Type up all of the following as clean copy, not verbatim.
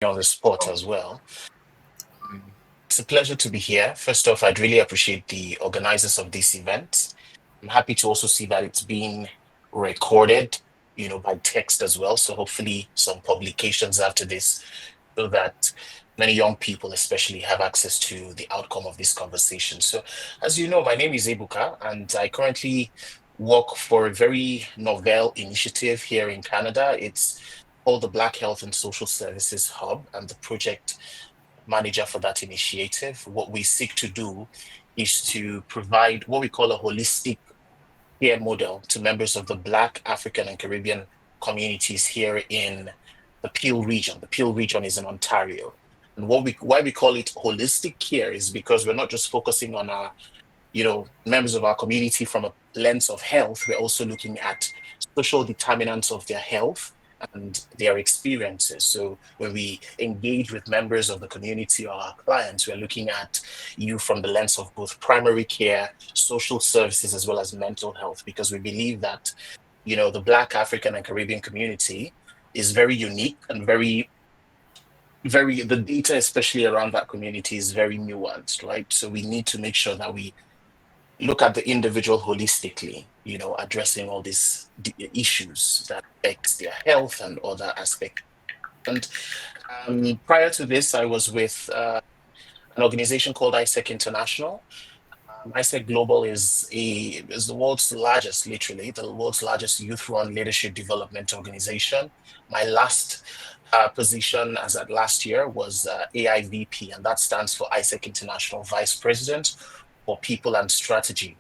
on the spot as well. It's a pleasure to be here. First off, I'd really appreciate the organizers of this event. I'm happy to also see that it's being recorded, by text as well. So hopefully some publications after this so that many young people especially have access to the outcome of this conversation. So as you know, my name is Ebuka and I currently work for a very novel initiative here in Canada. It's called the Black Health and Social Services Hub. I'm the project manager for that initiative. What we seek to do is to provide what we call a holistic care model to members of the Black, African, and Caribbean communities here in the Peel region. The Peel region is in Ontario. And why we call it holistic care is because we're not just focusing on our members of our community from a lens of health. We're also looking at social determinants of their health and their experiences. So when we engage with members of the community or our clients, we're looking at you from the lens of both primary care, social services, as well as mental health, because we believe that, the Black, African, and Caribbean community is very unique and the data, especially around that community, is very nuanced, right? So we need to make sure that we look at the individual holistically, addressing all these issues that affect their health and other aspects. And prior to this, I was with an organization called ISEC International. ISEC Global is the world's largest, literally, the world's largest youth-run leadership development organization. My last position as at last year was AIVP, and that stands for ISEC International Vice President for People and Strategy.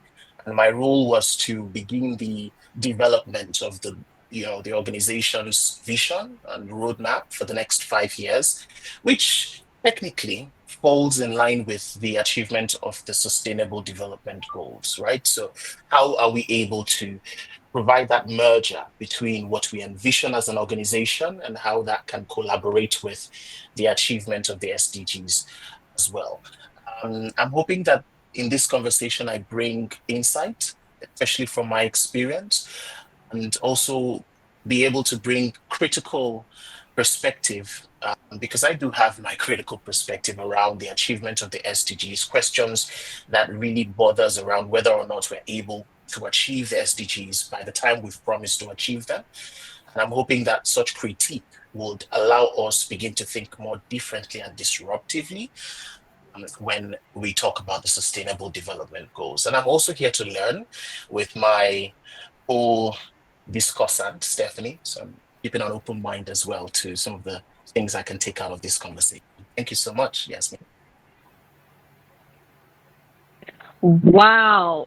And my role was to begin the development of the organization's vision and roadmap for the next 5 years, which technically falls in line with the achievement of the Sustainable Development Goals, right? So how are we able to provide that merger between what we envision as an organization and how that can collaborate with the achievement of the SDGs as well? I'm hoping that in this conversation, I bring insight, especially from my experience, and also be able to bring critical perspective, because I do have my critical perspective around the achievement of the SDGs, questions that really bothers around whether or not we're able to achieve the SDGs by the time we've promised to achieve them. And I'm hoping that such critique would allow us begin to think more differently and disruptively when we talk about the Sustainable Development Goals. And I'm also here to learn with my co-discussant, Stephanie. So I'm keeping an open mind as well to some of the things I can take out of this conversation. Thank you so much, Yasmin. Wow.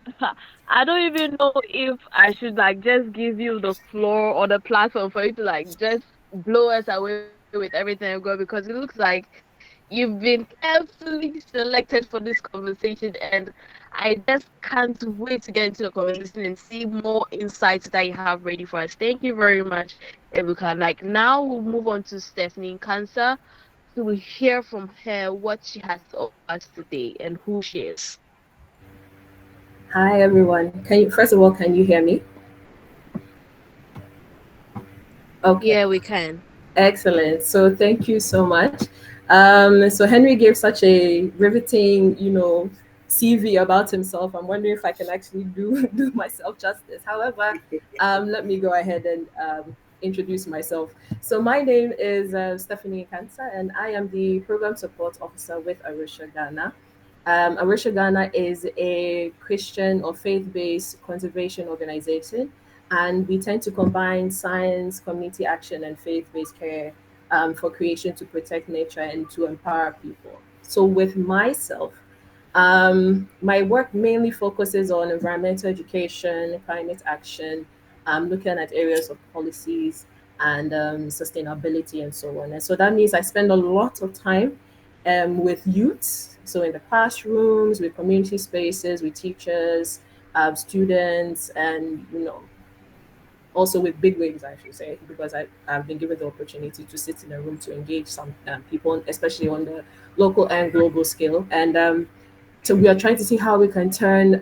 I don't even know if I should like just give you the floor or the platform for you to like just blow us away with everything I've got, because it looks like you've been carefully selected for this conversation, and I just can't wait to get into the conversation and see more insights that you have ready for us. Thank you very much, Ebuka. Like now we'll move on to Stephanie in Cancer to hear from her what she has to offer us today and who she is. Hi everyone. Can you first of all can you hear me? Okay. Yeah, we can. Excellent. So thank you so much. So Henry gave such a riveting, CV about himself. I'm wondering if I can actually do do myself justice. However, let me go ahead and introduce myself. So my name is Stephanie Kansa, and I am the program support officer with Arusha Ghana. Arusha Ghana is a Christian or faith-based conservation organization, and we tend to combine science, community action, and faith-based care for creation to protect nature and to empower people. So with myself, my work mainly focuses on environmental education, climate action, looking at areas of policies and sustainability and so on. And so that means I spend a lot of time with youths, so in the classrooms, with community spaces, with teachers, students, and also with big wigs, I should say, because I've been given the opportunity to sit in a room to engage some people, especially on the local and global scale. And so we are trying to see how we can turn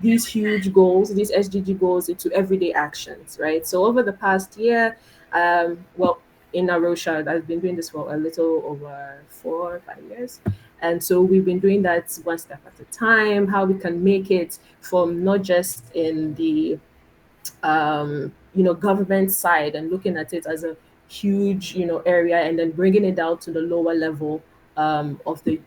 these huge goals, these SDG goals, into everyday actions, right? So over the past year, well, in Arusha that has been doing this for a little over 4 or 5 years. And so we've been doing that one step at a time, how we can make it from not just in the government side and looking at it as a huge, area, and then bringing it down to the lower level of the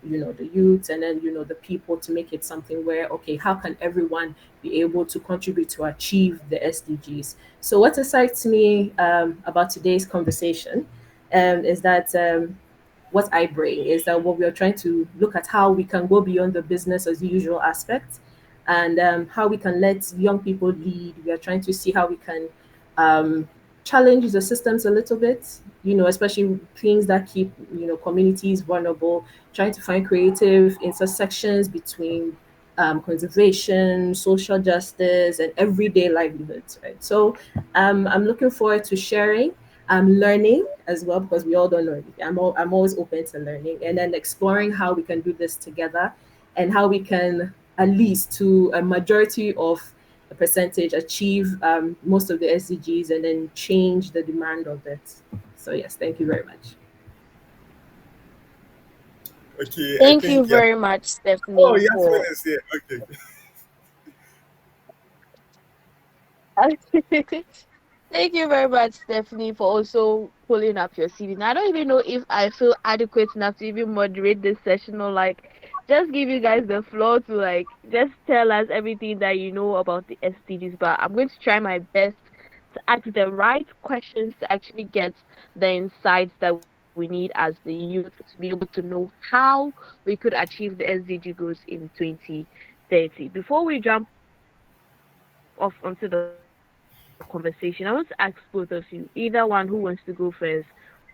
youth, and then the people, to make it something where, okay, how can everyone be able to contribute to achieve the SDGs? So what excites me about today's conversation is that what I bring is that what we are trying to look at, how we can go beyond the business as usual aspect, and how we can let young people lead. We are trying to see how we can um, challenge the systems a little bit, especially things that keep communities vulnerable. Trying to find creative intersections between conservation, social justice, and everyday livelihoods. Right. So I'm looking forward to sharing. I'm learning as well, because we all don't know anything. I'm always open to learning, and then exploring how we can do this together, and how we can, at least to a majority of a percentage, achieve most of the SDGs, and then change the demand of it. So yes, thank you very much. Okay, I Thank you think yeah. very much, Oh, Stephanie, Yasmin for is here. Okay. Thank you very much, Stephanie, for also pulling up your CV. Now, I don't even know if I feel adequate enough to even moderate this session, or like just give you guys the floor to like just tell us everything that you know about the SDGs. But I'm going to try my best to ask the right questions to actually get the insights that we need as the youth to be able to know how we could achieve the SDG goals in 2030. Before we jump off onto the conversation, I want to ask both of you, either one who wants to go first.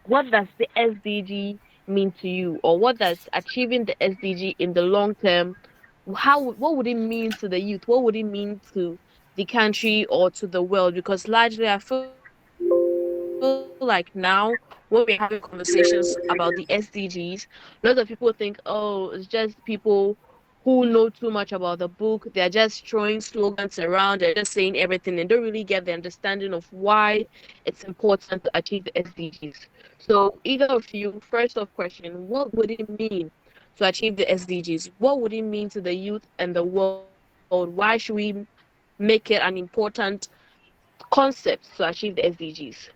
What does the SDG mean to you? Or what does achieving the SDG in the long term, what would it mean to the youth? What would it mean to the country or to the world? Because largely, I feel like now, when we are having conversations about the SDGs, a lot of people think, oh, it's just people who know too much about the book. They're just throwing slogans around. They're just saying everything and don't really get the understanding of why it's important to achieve the SDGs. So, either of you, first off question, what would it mean to achieve the SDGs? What would it mean to achieve the SDGs? What would it mean to the youth and the world? Why should we make it an important concept to achieve the SDGs?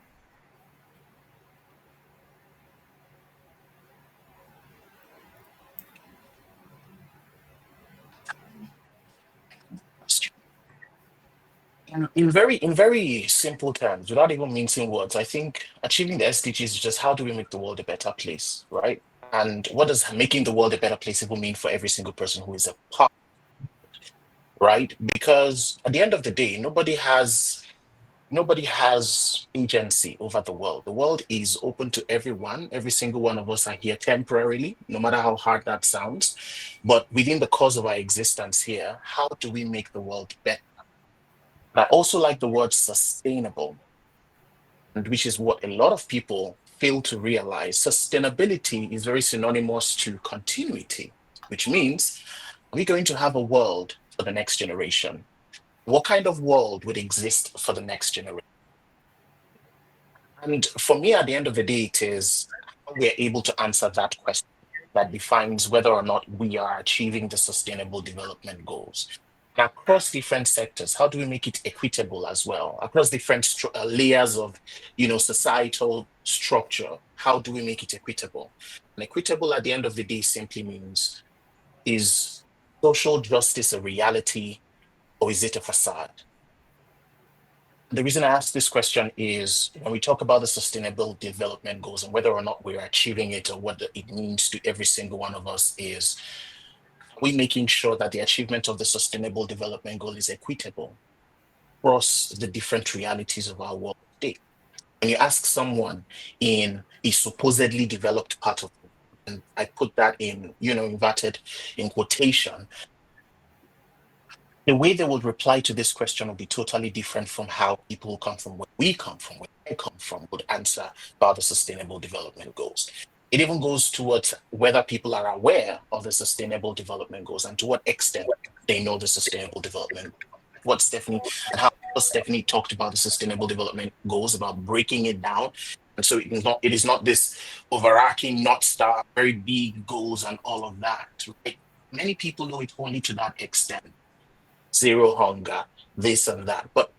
In very simple terms, without even mincing words, I think achieving the SDGs is just how do we make the world a better place, right? And what does making the world a better place even mean for every single person who is a part, right? Because at the end of the day, nobody has agency over the world. The world is open to everyone. Every single one of us are here temporarily, no matter how hard that sounds. But within the course of our existence here, how do we make the world better? I also like the word sustainable, and which is what a lot of people fail to realize. Sustainability is very synonymous to continuity, which means, are we going to have a world for the next generation? What kind of world would exist for the next generation? And for me, at the end of the day, it is how we're able to answer that question that defines whether or not we are achieving the sustainable development goals. And across different sectors, how do we make it equitable as well? Across different layers of, societal structure, how do we make it equitable? And equitable at the end of the day simply means, is social justice a reality, or is it a facade? The reason I ask this question is when we talk about the sustainable development goals and whether or not we're achieving it, or what it means to every single one of us, is are we making sure that the achievement of the sustainable development goal is equitable across the different realities of our world today? When you ask someone in a supposedly developed part of the world, and I put that in, inverted in quotation, the way they would reply to this question will be totally different from how people who come from where we come from, where I come from, would answer about the sustainable development goals. It even goes towards whether people are aware of the sustainable development goals and to what extent they know the sustainable development. What Stephanie and how Stephanie talked about the sustainable development goals, about breaking it down. And so it is not this overarching North Star, very big goals and all of that, right? Many people know it only to that extent. Zero hunger, this and that. But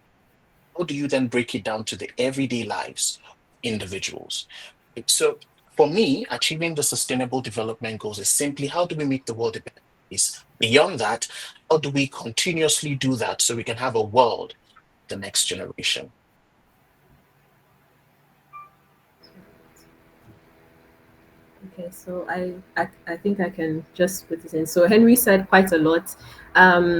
how do you then break it down to the everyday lives of individuals? Right? So for me, achieving the sustainable development goals is simply how do we make the world a better place? Beyond that, how do we continuously do that so we can have a world the next generation? Okay, so I think I can just put this in. So Henry said quite a lot.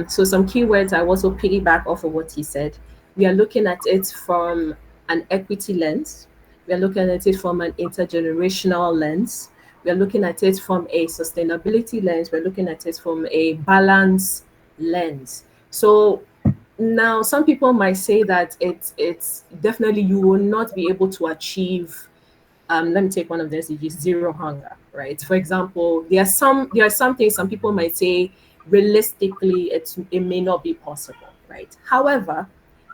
So some keywords I also piggyback off of what he said. We are looking at it from an equity lens. We are looking at it from an intergenerational lens. We are looking at it from a sustainability lens. We're looking at it from a balance lens. So now some people might say that it's definitely you will not be able to achieve let me take one of the SDGs, zero hunger, right? For example, there are some things some people might say realistically it may not be possible, right? However,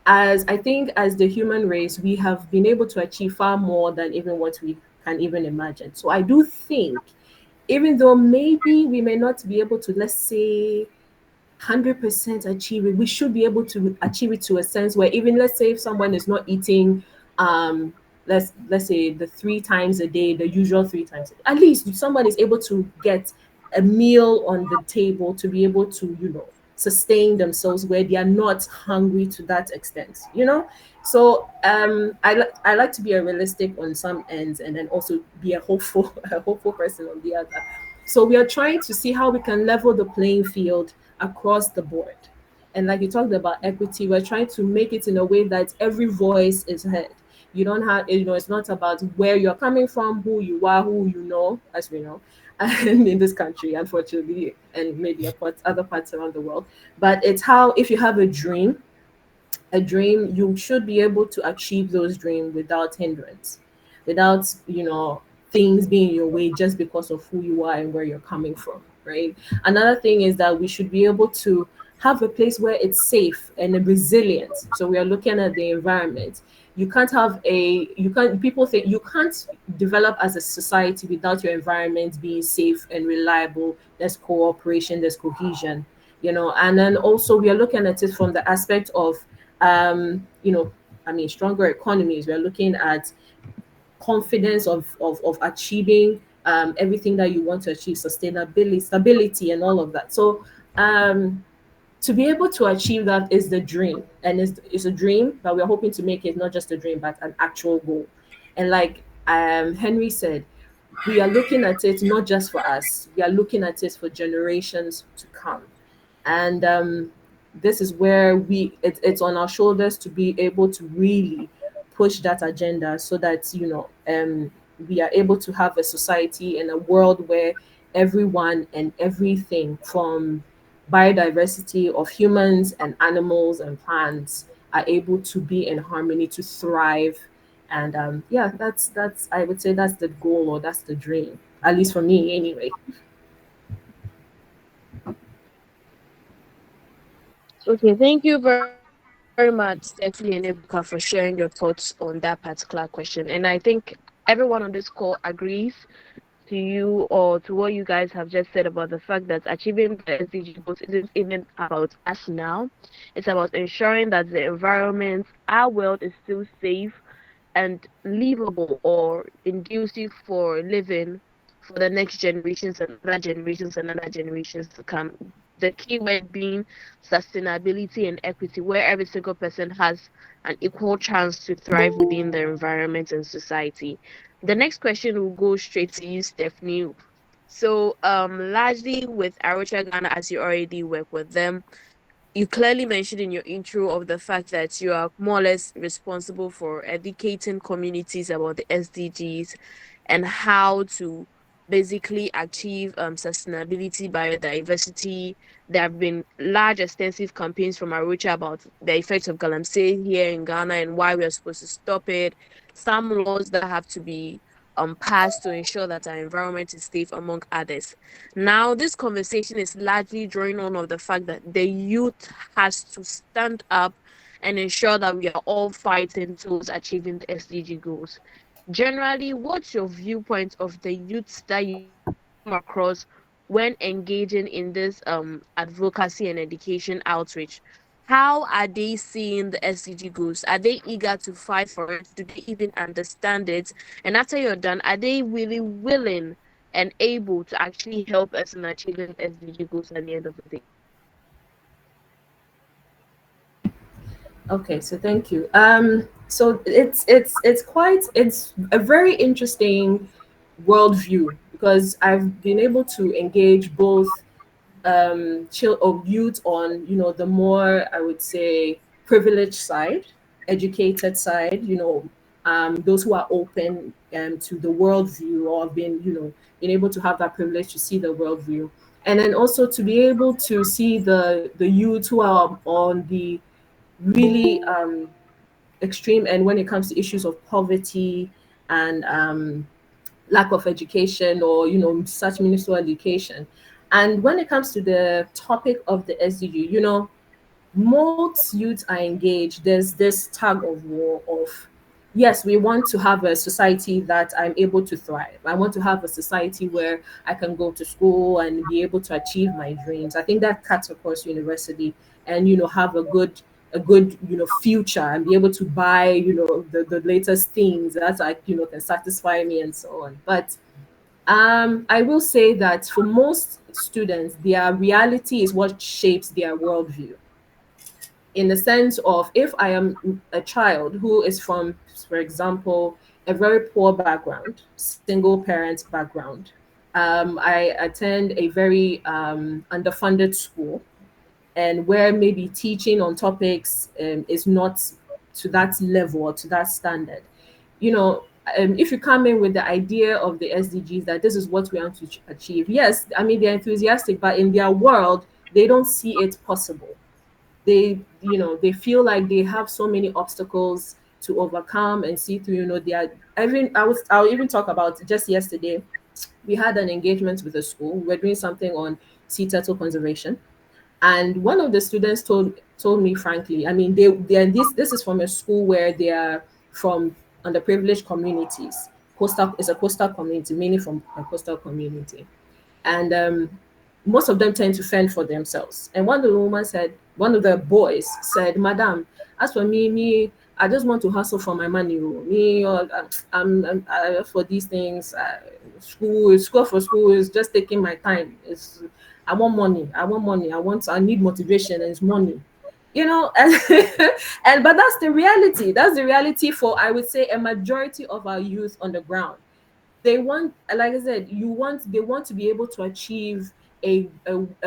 as I think as the human race, we have been able to achieve far more than even what we can even imagine. So I do think, even though maybe we may not be able to, let's say, 100% achieve it, we should be able to achieve it to a sense where even let's say if someone is not eating um let's say the 3 times a day, the usual 3 times, at least someone is able to get a meal on the table to be able to sustain themselves where they are not hungry to that extent. So I like to be a realistic on some ends and then also be a hopeful a hopeful person on the other. So we are trying to see how we can level the playing field across the board. And like you talked about equity, we're trying to make it in a way that every voice is heard. You don't have, it's not about where you're coming from, who you are, who you know, as we know, and in this country, unfortunately, and maybe other parts around the world. But it's how, if you have a dream, you should be able to achieve those dreams without hindrance, without things being in your way just because of who you are and where you're coming from, right? Another thing is that we should be able to have a place where it's safe and resilient. So we are looking at the environment. People think you can't develop as a society without your environment being safe and reliable. There's cooperation, there's cohesion, and then also we are looking at it from the aspect of um, you know, stronger economies. We are looking at confidence of achieving everything that you want to achieve, sustainability, stability, and all of that. So to be able to achieve that is the dream, and it's a dream, but we're hoping to make it not just a dream, but an actual goal. And like Henry said, we are looking at it not just for us; we are looking at it for generations to come. And this is where it's on our shoulders to be able to really push that agenda so that we are able to have a society and a world where everyone and everything from biodiversity of humans and animals and plants are able to be in harmony, to thrive. And yeah, that's I would say that's the goal, or that's the dream, at least for me anyway. Okay, thank you very much, Stephanie and Ebuka, for sharing your thoughts on that particular question. And I think everyone on this call agrees to you or to what you guys have just said about the fact that achieving the SDG goals isn't even about us now. It's about ensuring that the environment, our world, is still safe and livable or conducive for living for the next generations and other generations and other generations to come. The key word being sustainability and equity, where every single person has an equal chance to thrive within the environment and society. The next question will go straight to you, Stephanie. So, largely with Arocha Ghana, as you already work with them, you clearly mentioned in your intro of the fact that you are more or less responsible for educating communities about the SDGs and how to basically achieve sustainability, biodiversity. There have been large, extensive campaigns from Arucha about the effects of galamsey here in Ghana and why we are supposed to stop it. Some laws that have to be passed to ensure that our environment is safe, among others. Now, this conversation is largely drawing on of the fact that the youth has to stand up and ensure that we are all fighting towards achieving the SDG goals. Generally, what's your viewpoint of the youths that you come across when engaging in this advocacy and education outreach? How are they seeing the SDG goals? Are they eager to fight for it? Do they even understand it? And after you're done, are they really willing and able to actually help us in achieving SDG goals at the end of the day? Okay, so thank you. So it's a very interesting worldview because I've been able to engage both chill or youth on, the more, I would say, privileged side, educated side, those who are open to the worldview or have been, been able to have that privilege to see the worldview, and then also to be able to see the youth who are on the really extreme end when it comes to issues of poverty and lack of education, or such ministerial education. And when it comes to the topic of the SDG, most youths are engaged. There's this tug of war of, yes, we want to have a society that I'm able to thrive. I want to have a society where I can go to school and be able to achieve my dreams. I think that cuts across university, and have a good future, and be able to buy the latest things that can satisfy me and so on. But I will say that for most students, their reality is what shapes their worldview. In the sense of, if I am a child who is from, for example, a very poor background, single parent background, I attend a very underfunded school, and where maybe teaching on topics is not to that level or to that standard. you know if you come in with the idea of the SDGs, that this is what we want to achieve, yes, I mean, they're enthusiastic, but in their world they don't see it possible. They feel like they have so many obstacles to overcome and see through. They are, I'll even talk about, just yesterday we had an engagement with a school. We're doing something on sea turtle conservation, and one of the students told me frankly, I mean, this is from a school where they are from underprivileged communities. Coastal is a coastal community, mainly from a coastal community, and most of them tend to fend for themselves. And one of the boys said, "Madam, as for me, I just want to hustle for my money. Oh. Me, for these things. School for school is just taking my time. I want money. I want money. I need motivation, and it's money." And, and but that's the reality. That's the reality for, I would say, a majority of our youth on the ground. They want, like I said, they want to be able to achieve a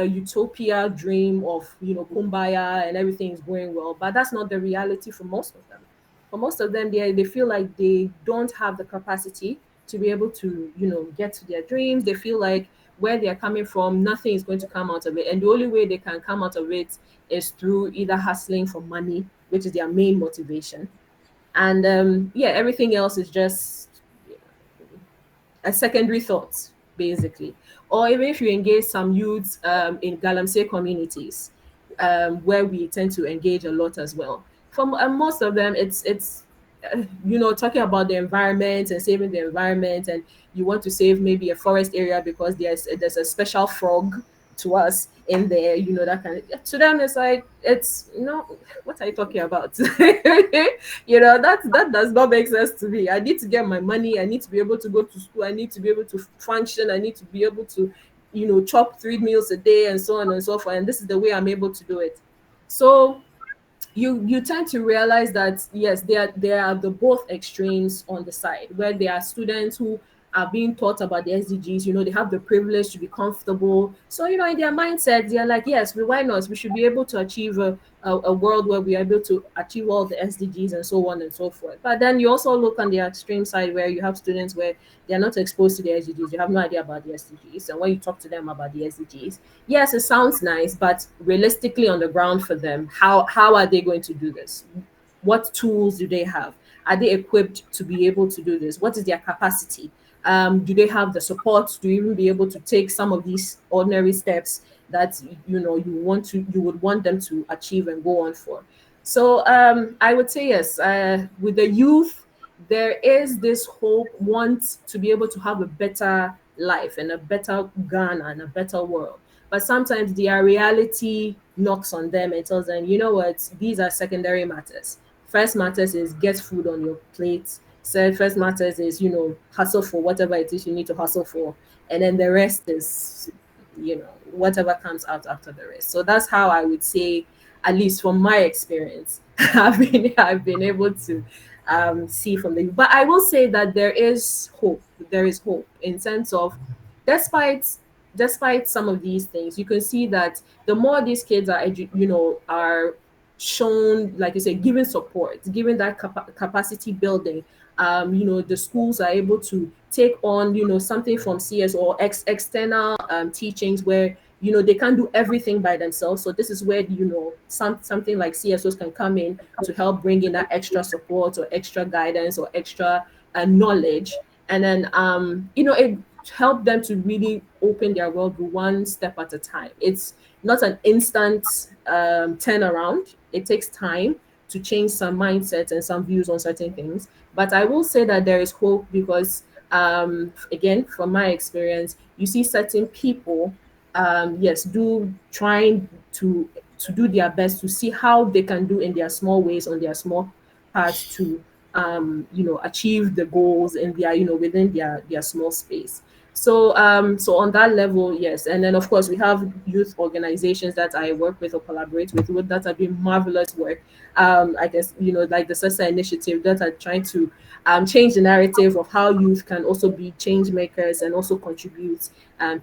utopia dream of, kumbaya and everything is going well, but that's not the reality for most of them. For most of them, they feel like they don't have the capacity to be able to, get to their dreams. They feel like where they're coming from, nothing is going to come out of it, and the only way they can come out of it is through either hustling for money, which is their main motivation, and yeah, everything else is just a secondary thought, basically. Or even if you engage some youths in Galamsey communities, where we tend to engage a lot as well. For most of them, it's talking about the environment and saving the environment, and you want to save maybe a forest area because there's a special frog to us in there, that kind of. To them, it's like, it's, what are you talking about? That does not make sense to me. I need to get my money. I need to be able to go to school. I need to be able to function. I need to be able to, chop 3 meals a day and so on and so forth. And this is the way I'm able to do it. So you tend to realize that, yes, there are the both extremes on the side, where there are students who are being taught about the SDGs. They have the privilege to be comfortable. So, in their mindset, they're like, yes, why not? We should be able to achieve a world where we are able to achieve all the SDGs and so on and so forth. But then you also look on the extreme side, where you have students where they're not exposed to the SDGs. They have no idea about the SDGs. And when you talk to them about the SDGs, yes, it sounds nice, but realistically on the ground for them, how are they going to do this? What tools do they have? Are they equipped to be able to do this? What is their capacity? Do they have the support to even be able to take some of these ordinary steps that you would want them to achieve and go on for? So I would say yes. With the youth, there is this hope, want to be able to have a better life and a better Ghana and a better world. But sometimes their reality knocks on them and tells them, you know what, these are secondary matters. First matters is get food on your plate. So first matters is, hustle for whatever it is you need to hustle for. And then the rest is, whatever comes out after the rest. So that's how I would say, at least from my experience, I've been able to see from the. But I will say that there is hope. There is hope in sense of, despite despite some of these things, you can see that the more these kids are shown, like you say, given support, given that capacity building. The schools are able to take on, something from CS or external teachings where they can't do everything by themselves. So this is where something like CSOs can come in to help bring in that extra support or extra guidance or extra knowledge, and then it helped them to really open their world one step at a time. It's not an instant turnaround. It takes time to change some mindsets and some views on certain things. But I will say that there is hope because, again, from my experience, you see certain people, yes, do trying to do their best to see how they can do in their small ways on their small parts to achieve the goals in their within their small space. So on that level, yes. And then of course we have youth organizations that I work with or collaborate with that are doing marvelous work. I guess like the Sessa Initiative that are trying to change the narrative of how youth can also be change makers and also contribute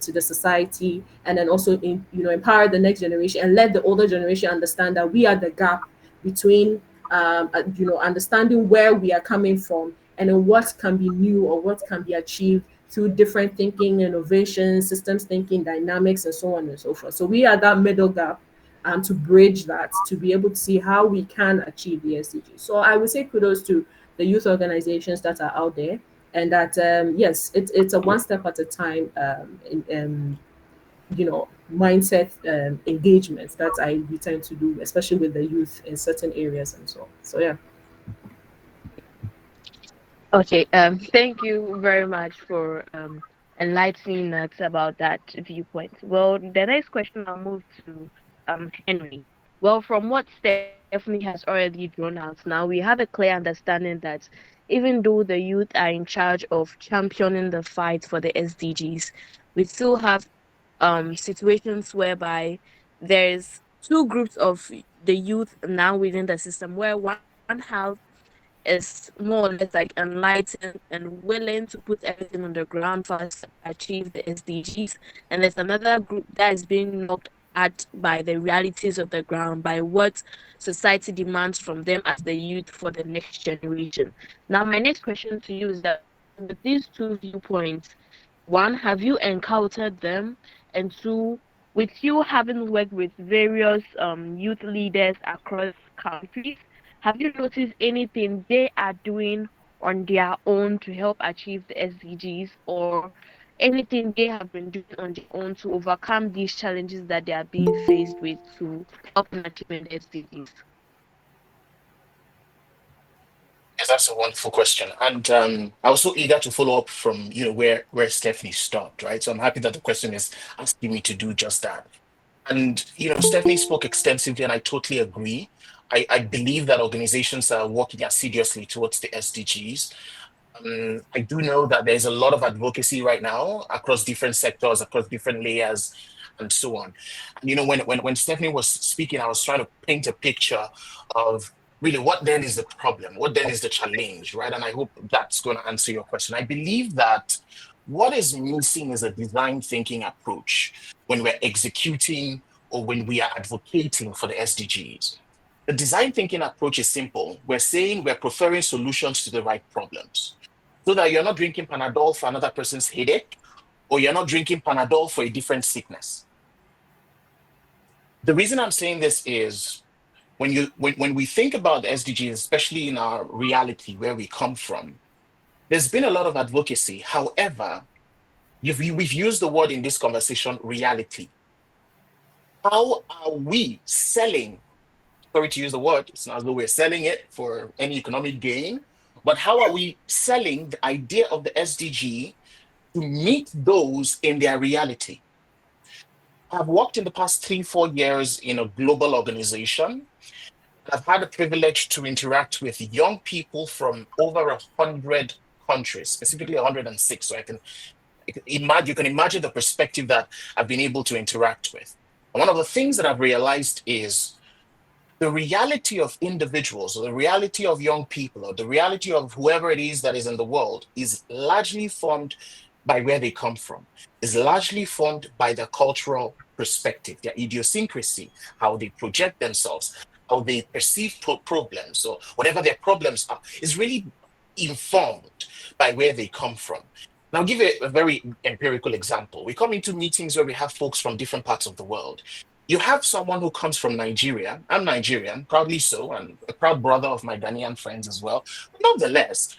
to the society, and then also empower the next generation and let the older generation understand that we are the gap between understanding where we are coming from and then what can be new or what can be achieved through different thinking, innovation, systems thinking, dynamics, and so on and so forth. So we are that middle gap to bridge that, to be able to see how we can achieve the SDGs. So I would say kudos to the youth organizations that are out there, and that yes, it's a one step at a time mindset engagements that we tend to do, especially with the youth in certain areas and so on. So yeah. Okay, thank you very much for enlightening us about that viewpoint. Well, the next question I'll move to Henry. Well, from what Stephanie has already drawn out now, we have a clear understanding that even though the youth are in charge of championing the fight for the SDGs, we still have situations whereby there's two groups of the youth now within the system where one half is more or less like enlightened and willing to put everything on the ground for us to achieve the SDGs. And there's another group that is being knocked at by the realities of the ground, by what society demands from them as the youth for the next generation. Now, my next question to you is that with these two viewpoints, one, have you encountered them? And two, with you having worked with various youth leaders across countries, have you noticed anything they are doing on their own to help achieve the SDGs, or anything they have been doing on their own to overcome these challenges that they are being faced with to help in achieving the SDGs? Yes, that's a wonderful question. And I was so eager to follow up from where Stephanie stopped, right? So I'm happy that the question is asking me to do just that. And Stephanie spoke extensively, and I totally agree. I believe that organizations are working assiduously towards the SDGs. I do know that there's a lot of advocacy right now across different sectors, across different layers, and so on. And when Stephanie was speaking, I was trying to paint a picture of really what then is the problem, what then is the challenge, right? And I hope that's going to answer your question. I believe that what is missing is a design thinking approach when we're executing or when we are advocating for the SDGs. The design thinking approach is simple. We're saying we're preferring solutions to the right problems so that you're not drinking Panadol for another person's headache, or you're not drinking Panadol for a different sickness. The reason I'm saying this is when we think about the SDGs, especially in our reality where we come from, there's been a lot of advocacy. However, we've used the word in this conversation, reality. How are we selling sorry to use the word, it's not as though we're selling it for any economic gain, but how are we selling the idea of the SDG to meet those in their reality? I've worked in the past 3, 4 years in a global organization. I've had the privilege to interact with young people from over 100 countries, specifically 106. So you can imagine the perspective that I've been able to interact with. And one of the things that I've realized is the reality of individuals, or the reality of young people, or the reality of whoever it is that is in the world is largely formed by where they come from, is largely formed by their cultural perspective, their idiosyncrasy, how they project themselves, how they perceive problems, or whatever their problems are, is really informed by where they come from. And I'll give you a very empirical example. We come into meetings where we have folks from different parts of the world. You have someone who comes from Nigeria. I'm Nigerian, proudly so, and a proud brother of my Ghanaian friends as well. But nonetheless,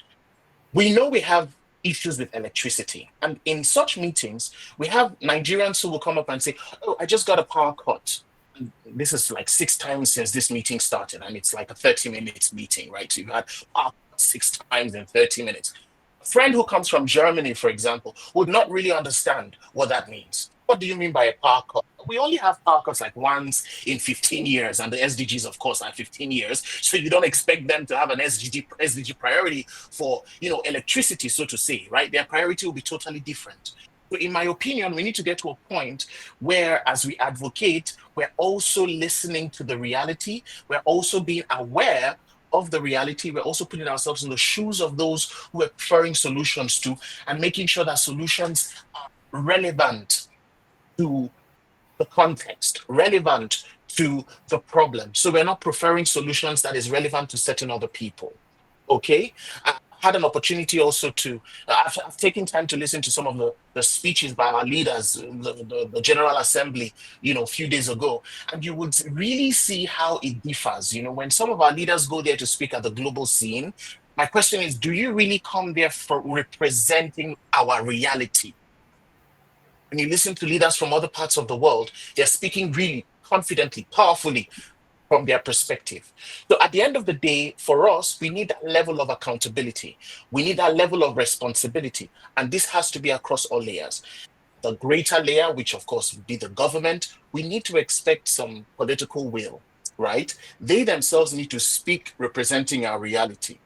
we know we have issues with electricity. And in such meetings, we have Nigerians who will come up and say, "Oh, I just got a power cut." And this is like 6 times since this meeting started, and it's like a 30 minutes meeting, right? So you've had power cut 6 times in 30 minutes. A friend who comes from Germany, for example, would not really understand what that means. What do you mean by a power cut? We only have power cuts like once in 15 years, and the SDGs, of course, are 15 years. So you don't expect them to have an SDG priority for electricity, so to say, right? Their priority will be totally different. So, in my opinion, we need to get to a point where, as we advocate, we're also listening to the reality. We're also being aware of the reality. We're also putting ourselves in the shoes of those who are preferring solutions to, and making sure that solutions are relevant to the context, relevant to the problem. So we're not preferring solutions that is relevant to certain other people. Okay. I had an opportunity also to, I've taken time to listen to some of the speeches by our leaders, the General Assembly, a few days ago. And you would really see how it differs. When some of our leaders go there to speak at the global scene, my question is, do you really come there for representing our reality? When you listen to leaders from other parts of the world, they're speaking really confidently, powerfully from their perspective. So at the end of the day, for us, we need that level of accountability. We need that level of responsibility. And this has to be across all layers. The greater layer, which of course would be the government, we need to expect some political will, right? They themselves need to speak representing our reality.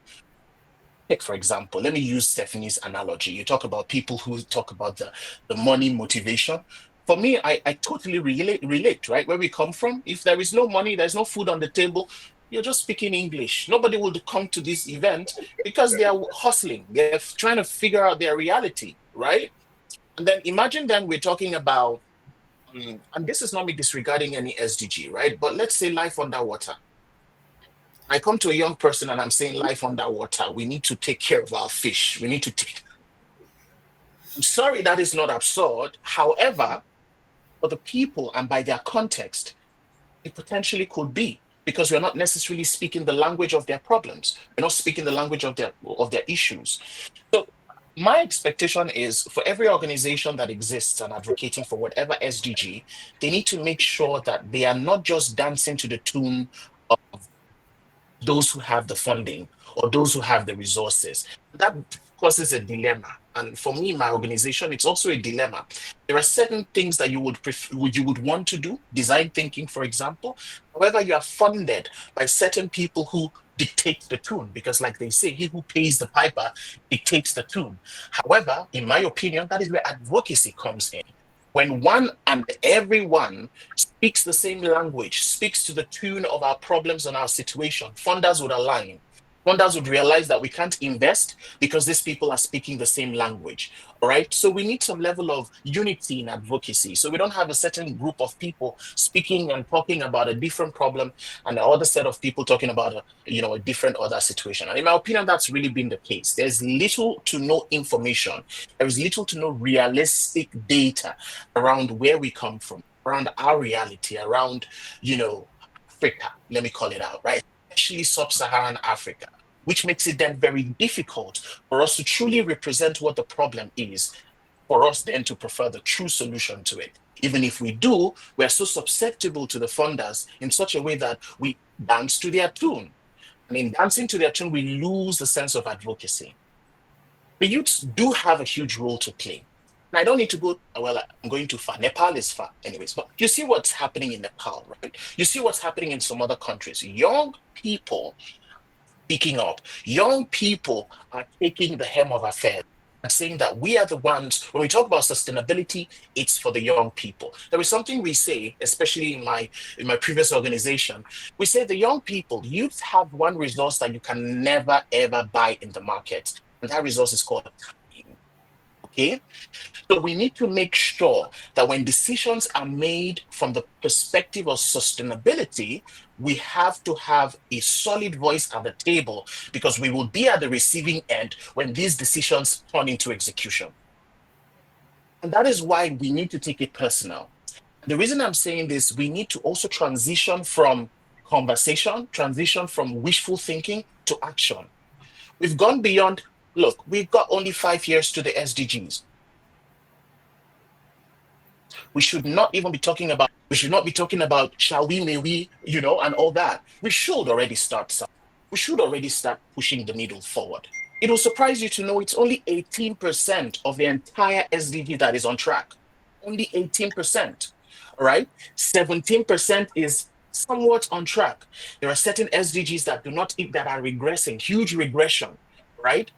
Take, for example, let me use Stephanie's analogy. You talk about people who talk about the money motivation. For me, I totally relate, right? Where we come from, if there is no money, there's no food on the table, you're just speaking English. Nobody will come to this event because they are hustling. They're trying to figure out their reality, right? And then imagine then we're talking about, and this is not me disregarding any SDG, right? But let's say life underwater. I come to a young person and I'm saying life underwater. We need to take care of our fish. We need to take. I'm sorry that is not absurd. However, for the people and by their context, it potentially could be because we're not necessarily speaking the language of their problems. We're not speaking the language of their issues. So my expectation is for every organization that exists and advocating for whatever SDG, they need to make sure that they are not just dancing to the tune of those who have the funding or those who have the resources. That causes a dilemma. And for me, my organization, it's also a dilemma. There are certain things that you would want to do, design thinking, for example. However, you are funded by certain people who dictate the tune, because, like they say, he who pays the piper dictates the tune. However, in my opinion, that is where advocacy comes in. When one and everyone speaks the same language, speaks to the tune of our problems and our situation, funders would align. Funders would realize that we can't invest because these people are speaking the same language. All right. So we need some level of unity in advocacy. So we don't have a certain group of people speaking and talking about a different problem and the other set of people talking about a different other situation. And in my opinion, that's really been the case. There's little to no information. There is little to no realistic data around where we come from, around our reality, around, Africa, let me call it out, right? Especially sub-Saharan Africa, which makes it then very difficult for us to truly represent what the problem is, for us then to prefer the true solution to it. Even if we do, we're so susceptible to the funders in such a way that we dance to their tune. And in dancing to their tune, we lose the sense of advocacy. The youths do have a huge role to play. And I don't need to go, well, I'm going too far. Nepal is far, anyways. But you see what's happening in Nepal, right? You see what's happening in some other countries. Young people picking up, young people are taking the helm of affairs and saying that we are the ones, when we talk about sustainability, it's for the young people. There is something we say, especially in my previous organization, we say the young people, youth have one resource that you can never ever buy in the market. And that resource is called time. Okay, so we need to make sure that when decisions are made from the perspective of sustainability, we have to have a solid voice at the table because we will be at the receiving end when these decisions turn into execution. And that is why we need to take it personal. The reason I'm saying this, we need to also transition from conversation, transition from wishful thinking to action. We've gone beyond, look, we've got only 5 years to the SDGs. We should not even be talking about, we should not be talking about shall we, may we, and all that. We should already start something. We should already start pushing the needle forward. It will surprise you to know it's only 18% of the entire SDG that is on track. Only 18%. All right. 17% is somewhat on track. There are certain SDGs that do not that are regressing, huge regression, right?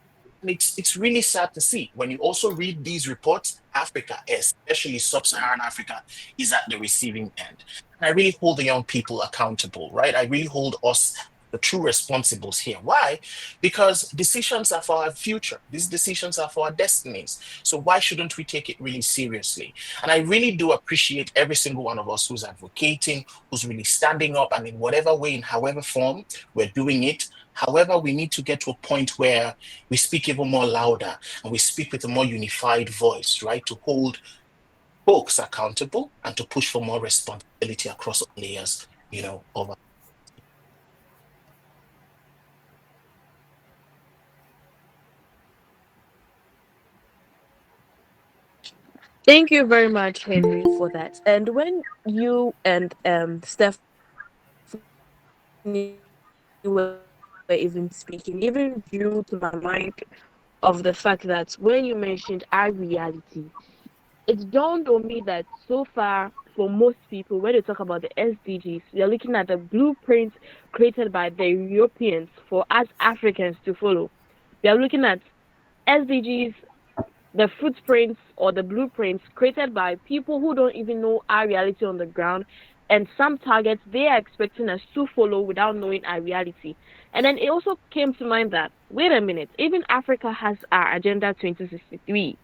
And it's really sad to see when you also read these reports. Africa, especially sub-Saharan Africa, is at the receiving end. And I really hold the young people accountable, right? I really hold us the true responsibles here. Why? Because decisions are for our future. These decisions are for our destinies. So why shouldn't we take it really seriously? And I really do appreciate every single one of us who's advocating, who's really standing up, and in whatever way, in however form, we're doing it. However, we need to get to a point where we speak even more louder and we speak with a more unified voice, right? To hold folks accountable and to push for more responsibility across all layers, of. Thank you very much, Henry, for that. And when you and Stephanie were even speaking, even drew to my mind of the fact that when you mentioned our reality, it dawned on me that so far, for most people, when they talk about the SDGs, we are looking at the blueprints created by the Europeans for us Africans to follow. We are looking at SDGs, the footprints or the blueprints created by people who don't even know our reality on the ground. And some targets they are expecting us to follow without knowing our reality. And then it also came to mind that, wait a minute, even Africa has our Agenda 2063.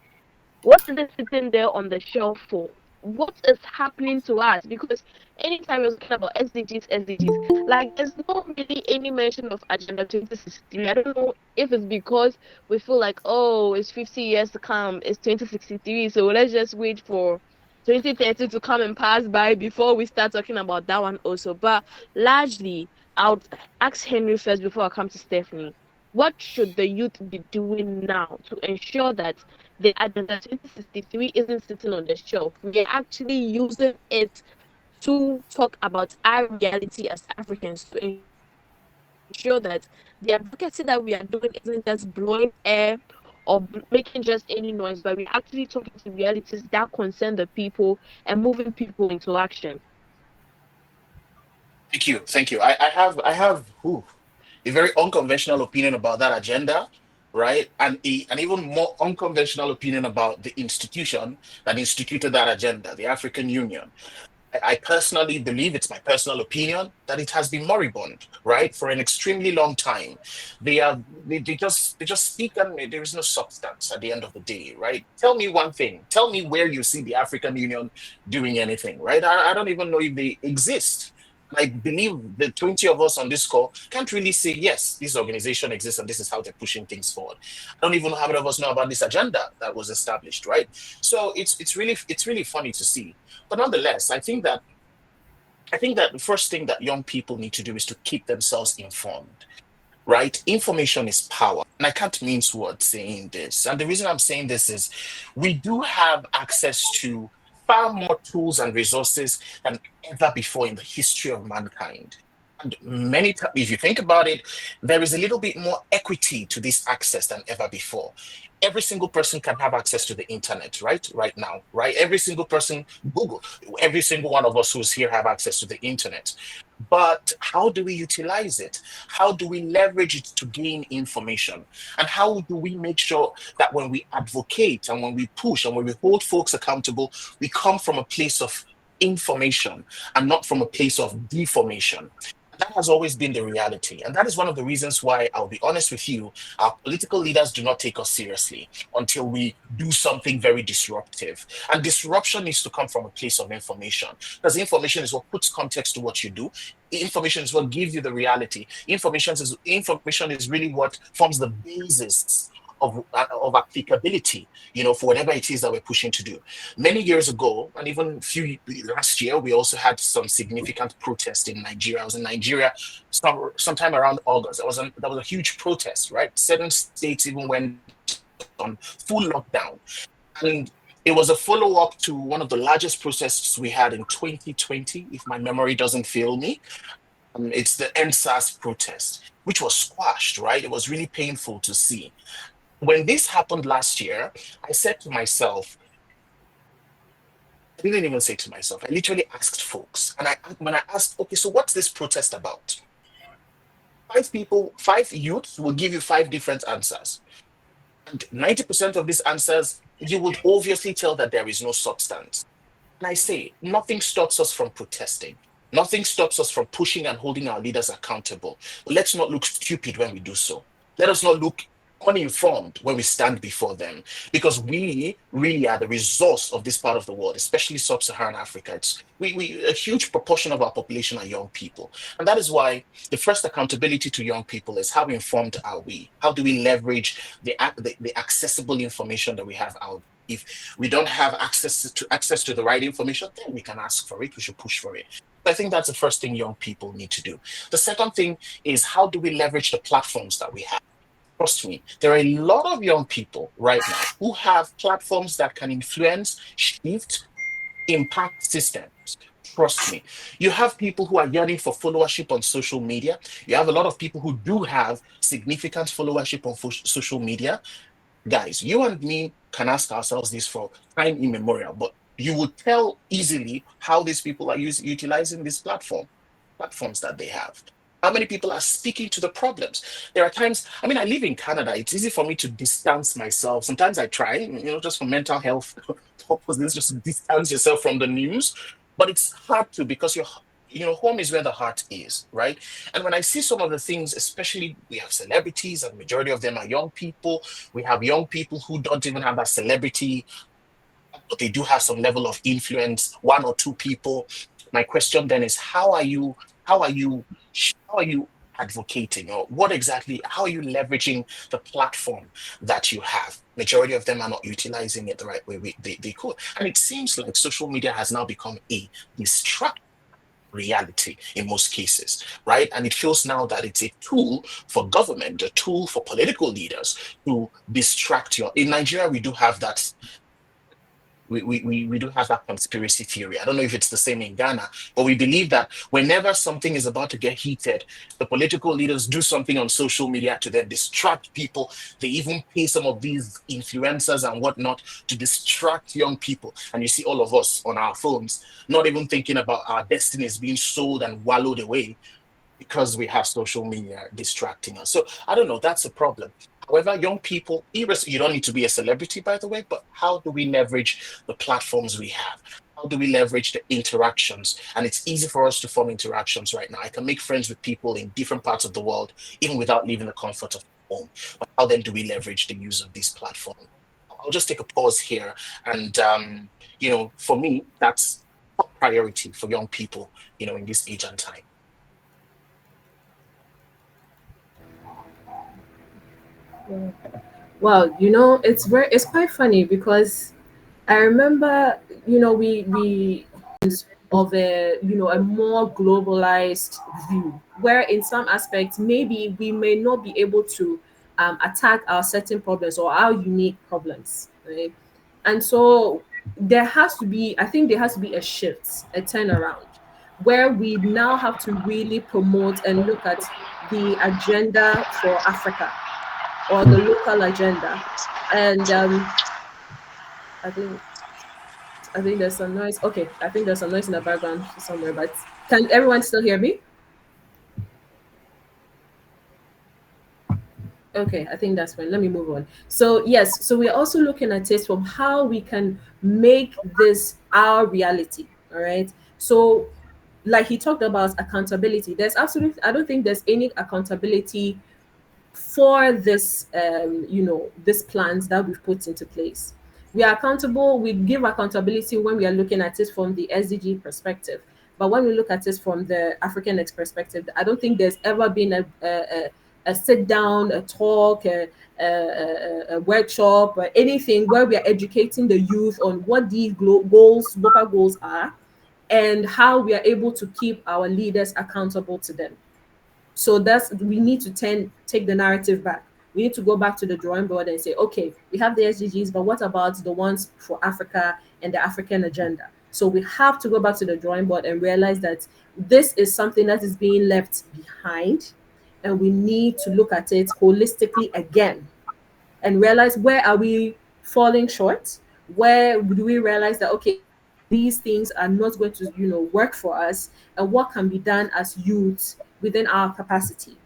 What is it sitting there on the shelf for? What is happening to us? Because anytime you're talking about SDGs, like there's not really any mention of Agenda 2063. I don't know if it's because we feel like, oh, it's 50 years to come, it's 2063, so let's just wait for 2030 to come and pass by before we start talking about that one also. But largely, I would ask Henry first before I come to Stephanie. What should the youth be doing now to ensure that the Agenda 2063 isn't sitting on the shelf? We are actually using it to talk about our reality as Africans to ensure that the advocacy that we are doing isn't just blowing air or making just any noise, but we're actually talking to realities that concern the people and moving people into action. Thank you. I have a very unconventional opinion about that agenda, right? And an even more unconventional opinion about the institution that instituted that agenda, the African Union. I personally believe, it's my personal opinion, that it has been moribund, right, for an extremely long time. They just speak and there is no substance at the end of the day, right? Tell me one thing. Tell me where you see the African Union doing anything, right? I don't even know if they exist. I believe the 20 of us on this call can't really say, yes, this organization exists and this is how they're pushing things forward. I don't even know how many of us know about this agenda that was established, right? So it's really funny to see. But nonetheless, I think that the first thing that young people need to do is to keep themselves informed, right? Information is power. And I can't mince words saying this. And the reason I'm saying this is we do have access to far more tools and resources than ever before in the history of mankind. And many times, if you think about it, there is a little bit more equity to this access than ever before. Every single person can have access to the internet, right? Right now, right? Every single person, Google, every single one of us who's here have access to the internet. But how do we utilize it? How do we leverage it to gain information? And how do we make sure that when we advocate and when we push and when we hold folks accountable, we come from a place of information and not from a place of deformation? That has always been the reality. And that is one of the reasons why, I'll be honest with you, our political leaders do not take us seriously until we do something very disruptive. And disruption needs to come from a place of information, because information is what puts context to what you do. Information is what gives you the reality. Information is really what forms the basis of applicability, for whatever it is that we're pushing to do. Many years ago, and even last year, we also had some significant protest in Nigeria. I was in Nigeria sometime around August. There was a huge protest, right? Certain states even went on full lockdown, and it was a follow-up to one of the largest protests we had in 2020, if my memory doesn't fail me. It's the NSAS protest, which was squashed, right? It was really painful to see. When this happened last year, I said to myself, I didn't even say to myself, I literally asked folks. And when I asked, okay, so what's this protest about? Five people, five youths will give you five different answers. And 90% of these answers, you would obviously tell that there is no substance. And I say, nothing stops us from protesting. Nothing stops us from pushing and holding our leaders accountable. But let's not look stupid when we do so. Let us not look uninformed when we stand before them, because we really are the resource of this part of the world, especially sub-Saharan Africa. A huge proportion of our population are young people, and that is why the first accountability to young people is, how informed are we? How do we leverage the accessible information that we have out? If we don't have access to the right information, then we can ask for it. We should push for it. I think that's the first thing young people need to do. The second thing is, how do we leverage the platforms that we have? Trust me, there are a lot of young people right now who have platforms that can influence, shift, impact systems. Trust me. You have people who are yearning for followership on social media. You have a lot of people who do have significant followership on social media. Guys, you and me can ask ourselves this for time immemorial, but you would tell easily how these people are utilizing this platforms that they have. How many people are speaking to the problems? There are times, I mean, I live in Canada. It's easy for me to distance myself. Sometimes I try, just for mental health purposes, just to distance yourself from the news. But it's hard to, because home is where the heart is, right? And when I see some of the things, especially we have celebrities, and majority of them are young people. We have young people who don't even have that celebrity, but they do have some level of influence, one or two people. My question then is, how are you how are you advocating, or how are you leveraging the platform that you have? Majority of them are not utilizing it the right way they could. And it seems like social media has now become a distraction reality in most cases, right? And it feels now that it's a tool for government, a tool for political leaders to distract you. In Nigeria, we do have that. We do have that conspiracy theory. I don't know if it's the same in Ghana, but we believe that whenever something is about to get heated, the political leaders do something on social media to then distract people. They even pay some of these influencers and whatnot to distract young people. And you see all of us on our phones, not even thinking about our destinies being sold and wallowed away because we have social media distracting us. So I don't know, that's a problem. However, young people, you don't need to be a celebrity, by the way, but how do we leverage the platforms we have? How do we leverage the interactions? And it's easy for us to form interactions right now. I can make friends with people in different parts of the world, even without leaving the comfort of home. But how then do we leverage the use of these platforms? I'll just take a pause here. And, for me, that's top priority for young people, in this age and time. Well, it's quite funny because I remember, we of a more globalized view, where in some aspects maybe we may not be able to attack our certain problems or our unique problems, right? And so there has to be, I think there has to be a shift, a turnaround, where we now have to really promote and look at the agenda for Africa, or the local agenda. And I think I think there's some noise. Okay, I think there's some noise in the background somewhere, but can everyone still hear me? Okay, I think that's fine. Let me move on. So yes, so we're also looking at it from how we can make this our reality. All right. So like he talked about accountability, there's absolutely, I don't think there's any accountability for this this plans that we've put into place. We are accountable, we give accountability when we are looking at it from the SDG perspective. But when we look at it from the African X perspective, I don't think there's ever been a sit down, a talk, a workshop, or anything where we are educating the youth on what these goals, local goals are, and how we are able to keep our leaders accountable to them. So that's, we need to take the narrative back. We need to go back to the drawing board and say, okay, we have the SDGs, but what about the ones for Africa and the African agenda? So we have to go back to the drawing board and realize that this is something that is being left behind, and we need to look at it holistically again and realize, where are we falling short? Where do we realize that, okay, these things are not going to work for us, and what can be done as youths within our capacity?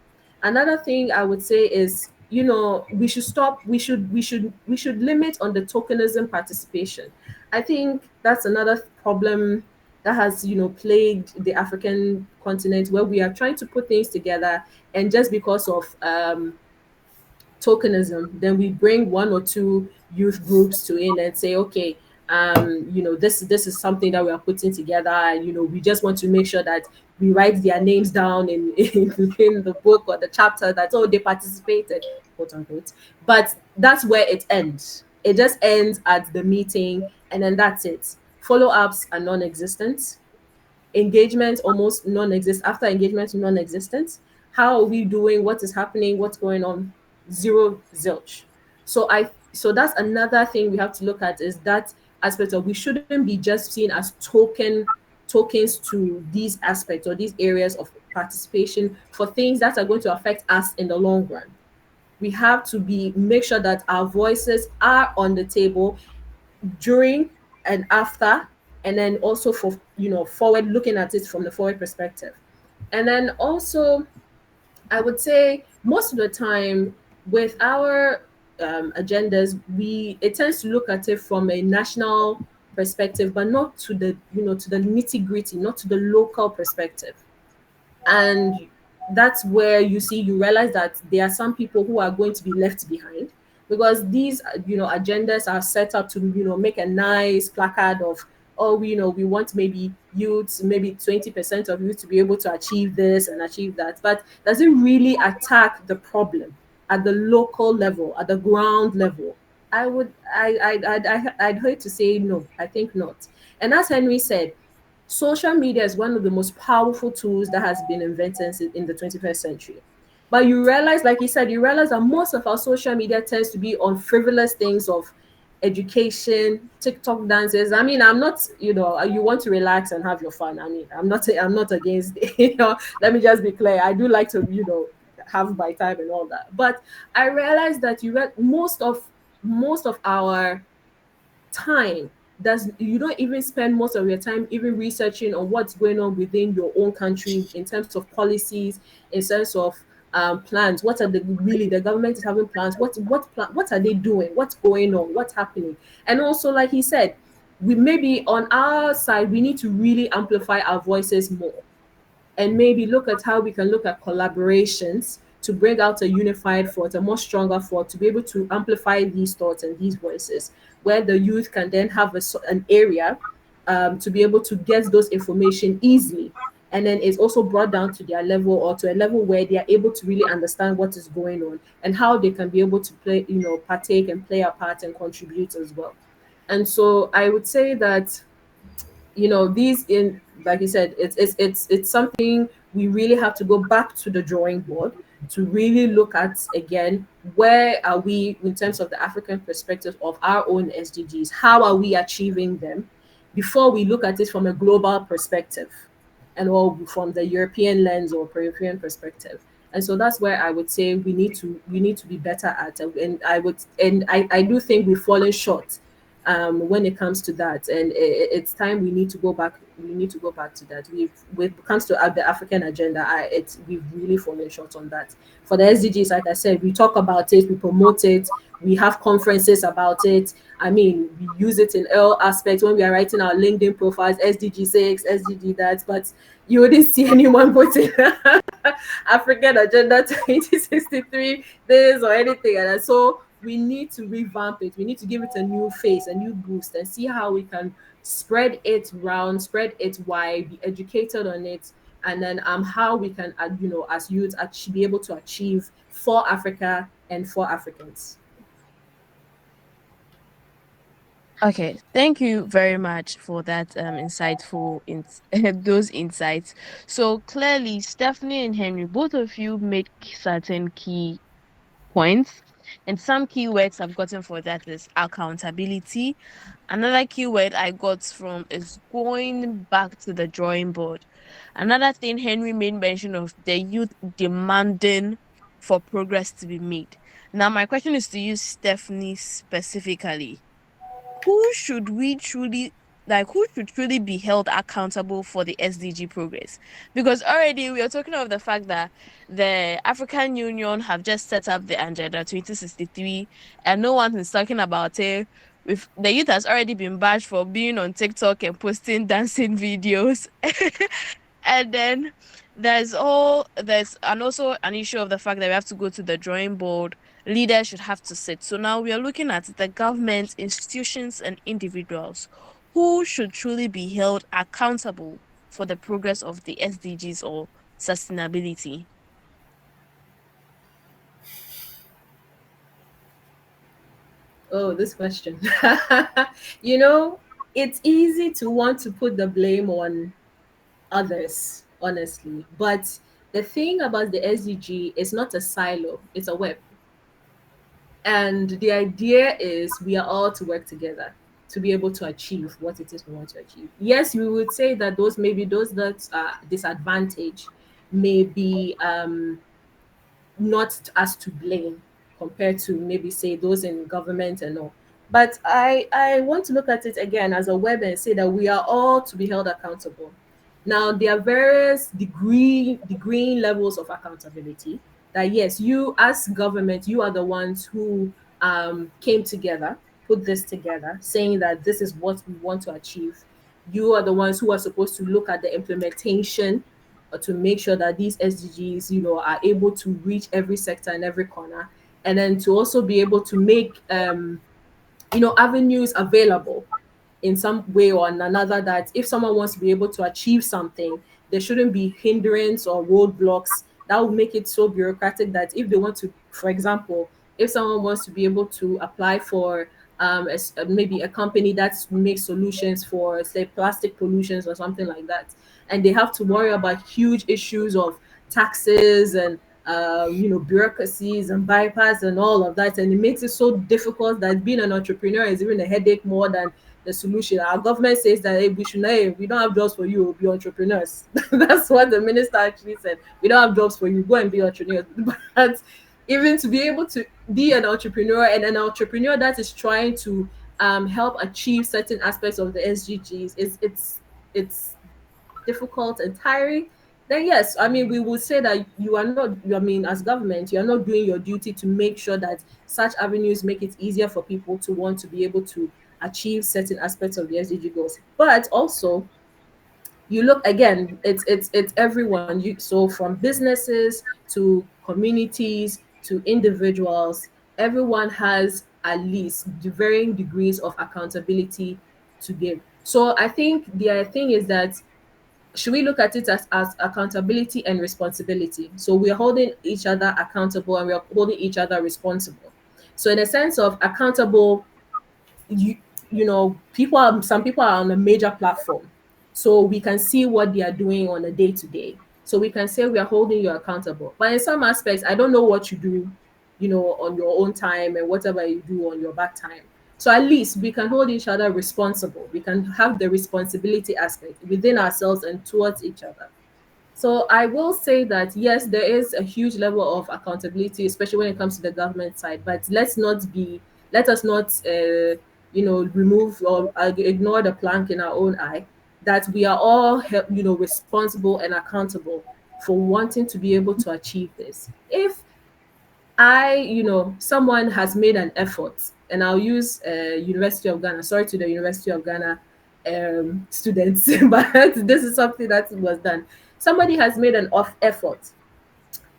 Another thing I would say is, we should stop, we should limit on the tokenism participation. I think that's another problem that has plagued the African continent, where we are trying to put things together, and just because of tokenism, then we bring one or two youth groups to in and say, okay, this is something that we are putting together, and we just want to make sure that we write their names down in the book or the chapter, that, oh, they participated, quote unquote. But that's where it ends. It just ends at the meeting, and then that's it. Follow-ups are non-existent. Engagement almost non-exist. After engagement, non-existent. How are we doing? What is happening? What's going on? Zero, zilch. So that's another thing we have to look at, is that aspect of, we shouldn't be just seen as tokens to these aspects or these areas of participation for things that are going to affect us in the long run. We have to be make sure that our voices are on the table during and after, and then also for forward, looking at it from the forward perspective. And then also, I would say most of the time with our agendas, we it tends to look at it from a national perspective, but not to the to the nitty gritty, not to the local perspective. And that's where you realize that there are some people who are going to be left behind, because these agendas are set up to make a nice placard of, oh, we want maybe youths, maybe 20% of youth to be able to achieve this and achieve that, but does it really attack the problem at the local level, at the ground level? I'd hate to say no. I think not. And as Henry said, social media is one of the most powerful tools that has been invented in the 21st century. But you realize, like you said, you realize that most of our social media tends to be on frivolous things of education, TikTok dances. I mean, I'm not, you want to relax and have your fun. I mean, I'm not against, let me just be clear. I do like to, have my time and all that. But I realized that most of our time, does you don't even spend most of your time even researching on what's going on within your own country in terms of policies, in terms of plans. What are the government is having plans? What are they doing? What's going on? What's happening? And also, like he said, we maybe on our side we need to really amplify our voices more, and maybe look at how we can look at collaborations to bring out a unified thought, a more stronger thought, to be able to amplify these thoughts and these voices, where the youth can then have an area to be able to get those information easily. And then it's also brought down to their level, or to a level where they are able to really understand what is going on and how they can be able to play, partake and play a part and contribute as well. And so I would say that these, in like you said, it's something we really have to go back to the drawing board to really look at again, where are we in terms of the African perspective of our own SDGs? How are we achieving them before we look at it from a global perspective and all from the European lens or European perspective? And so that's where I would say we need to be better at, and I do think we've fallen short when it comes to that, and it's time we need to go back. We need to go back to that. When it comes to the African agenda, we've really fallen short on that. For the SDGs, like I said, we talk about it, we promote it, we have conferences about it. I mean, we use it in all aspects when we are writing our LinkedIn profiles, SDG 6, SDG that, but you wouldn't see anyone putting African Agenda 2063 this or anything. And so we need to revamp it. We need to give it a new face, a new boost, and see how we can spread it round, spread it wide, be educated on it, and then how we can, as youth, actually be able to achieve for Africa and for Africans. Okay, thank you very much for that insightful those insights. So clearly, Stephanie and Henry, both of you made certain key points, and some keywords I've gotten for that is accountability. Another keyword I got from is going back to the drawing board. Another thing Henry made mention of, the youth demanding for progress to be made. Now, my question is to you, Stephanie, specifically, who should we truly who should truly be held accountable for the SDG progress? Because already we are talking of the fact that the African Union have just set up the Agenda 2063, and no one is talking about it. With the youth has already been bashed for being on TikTok and posting dancing videos. And then there's an issue of the fact that we have to go to the drawing board. Leaders should have to sit. So now we are looking at the government, institutions, and individuals who should truly be held accountable for the progress of the SDGs or sustainability. Oh, this question. you know, it's easy to want to put the blame on others, honestly. But the thing about the SDG is not a silo, it's a web. And the idea is we are all to work together to be able to achieve what it is we want to achieve. Yes, we would say that those that are disadvantaged may be not as to blame compared to maybe say those in government and all. But I want to look at it again as a web and say that we are all to be held accountable. Now there are various degree levels of accountability. That yes, you as government, you are the ones who came together, put this together, saying that this is what we want to achieve. You are the ones who are supposed to look at the implementation to make sure that these SDGs, are able to reach every sector and every corner, and then to also be able to make, avenues available in some way or another, that if someone wants to be able to achieve something, there shouldn't be hindrance or roadblocks that will make it so bureaucratic that if they want to, for example, if someone wants to be able to apply for maybe a company that makes solutions for say plastic pollutions or something like that, and they have to worry about huge issues of taxes and bureaucracies and bypass and all of that, and it makes it so difficult that being an entrepreneur is even a headache more than the solution. Our government says that hey, we don't have jobs for you, be entrepreneurs. That's what the minister actually said. We don't have jobs for you, go and be entrepreneurs. But even to be able to be an entrepreneur, and an entrepreneur that is trying to help achieve certain aspects of the SDGs, it's difficult and tiring, then yes, I mean, we would say that you are not, I mean, as government, you are not doing your duty to make sure that such avenues make it easier for people to want to be able to achieve certain aspects of the SDG goals. But also, you look again, it's everyone. So from businesses to communities to individuals, everyone has at least the varying degrees of accountability to give. So I think the thing is that should we look at it as accountability and responsibility? So we're holding each other accountable and we're holding each other responsible. So in a sense of accountable, you people are some people are on a major platform. So we can see what they are doing on a day to day. So we can say we are holding you accountable. But in some aspects, I don't know what you do, on your own time and whatever you do on your back time. So at least we can hold each other responsible. We can have the responsibility aspect within ourselves and towards each other. So I will say that yes, there is a huge level of accountability, especially when it comes to the government side. But let us not, remove or ignore the plank in our own eye that we are all, responsible and accountable for wanting to be able to achieve this. If someone has made an effort, and I'll use University of Ghana. Sorry to the University of Ghana students, but this is something that was done. Somebody has made an off effort,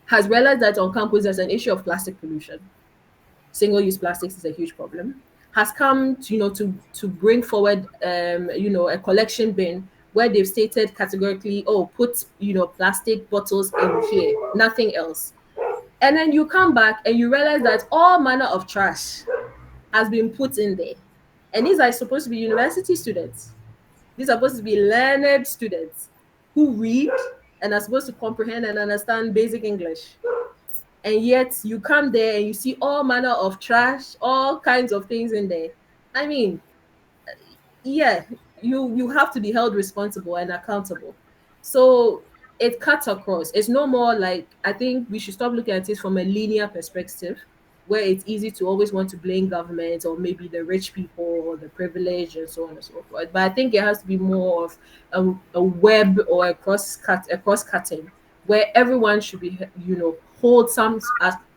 has realized that on campus there's an issue of plastic pollution. Single-use plastics is a huge problem. Has come to bring forward a collection bin where they've stated categorically, oh, put plastic bottles in here, nothing else. And then you come back and you realize that all manner of trash has been put in there. And these are supposed to be university students. These are supposed to be learned students who read and are supposed to comprehend and understand basic English. And yet you come there and you see all manner of trash, all kinds of things in there. I mean, yeah, you have to be held responsible and accountable. So it cuts across. It's no more like, I think we should stop looking at it from a linear perspective where it's easy to always want to blame government or maybe the rich people or the privileged and so on and so forth. But I think it has to be more of a web or a cross cutting where everyone should be, hold some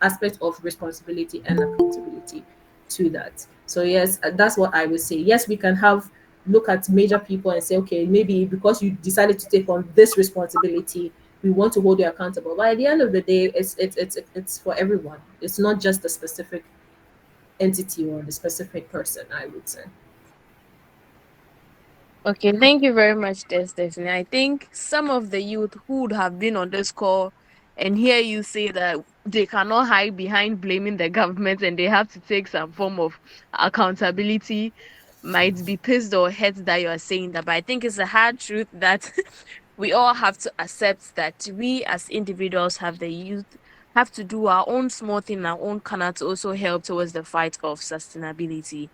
aspect of responsibility and accountability to that. So yes, that's what I would say. Yes, we can have look at major people and say, okay, maybe because you decided to take on this responsibility, we want to hold you accountable. But at the end of the day, it's for everyone. It's not just the specific entity or the specific person, I would say. Okay, thank you very much, Destiny. I think some of the youth who would have been on this call and hear you say that they cannot hide behind blaming the government and they have to take some form of accountability might be pissed or hurt that you are saying that. But I think it's a hard truth that we all have to accept that we as individuals have the youth have to do our own small thing, our own corner to also help towards the fight of sustainability.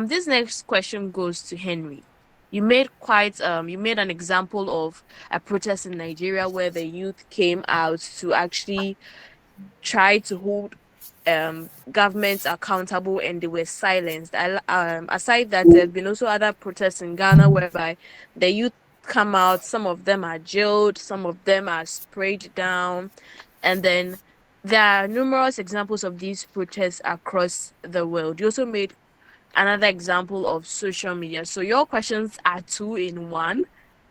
This next question goes to Henry. You made an example of a protest in Nigeria where the youth came out to actually try to hold governments accountable and they were silenced. Aside that, there's been also other protests in Ghana whereby the youth come out, some of them are jailed, some of them are sprayed down, and then there are numerous examples of these protests across the world. You also made another example of social media. So your questions are two in one,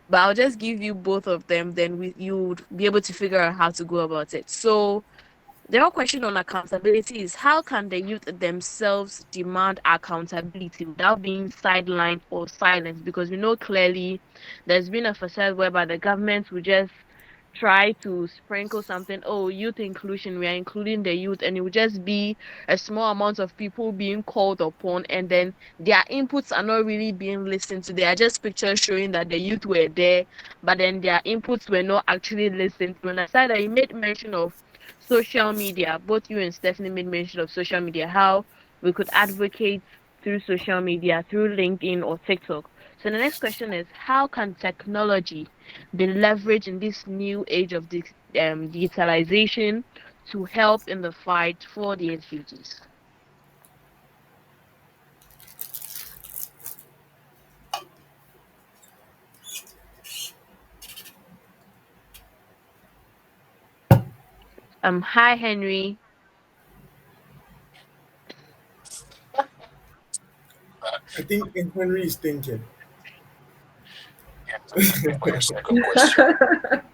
but I'll just give you both of them, then you would be able to figure out how to go about it. So the whole question on accountability is how can the youth themselves demand accountability without being sidelined or silenced? Because we know clearly there's been a facade whereby the government will just try to sprinkle something, oh, youth inclusion, we are including the youth, and it will just be a small amount of people being called upon, and then their inputs are not really being listened to. They are just pictures showing that the youth were there, but then their inputs were not actually listened to. And aside that, you made mention of social media. Both you and Stephanie made mention of social media, how we could advocate through social media, through LinkedIn or TikTok. So the next question is, how can technology be leveraged in this new age of digitalization to help in the fight for the SDGs? Hi Henry. I think Henry is thinking. Yeah, second question.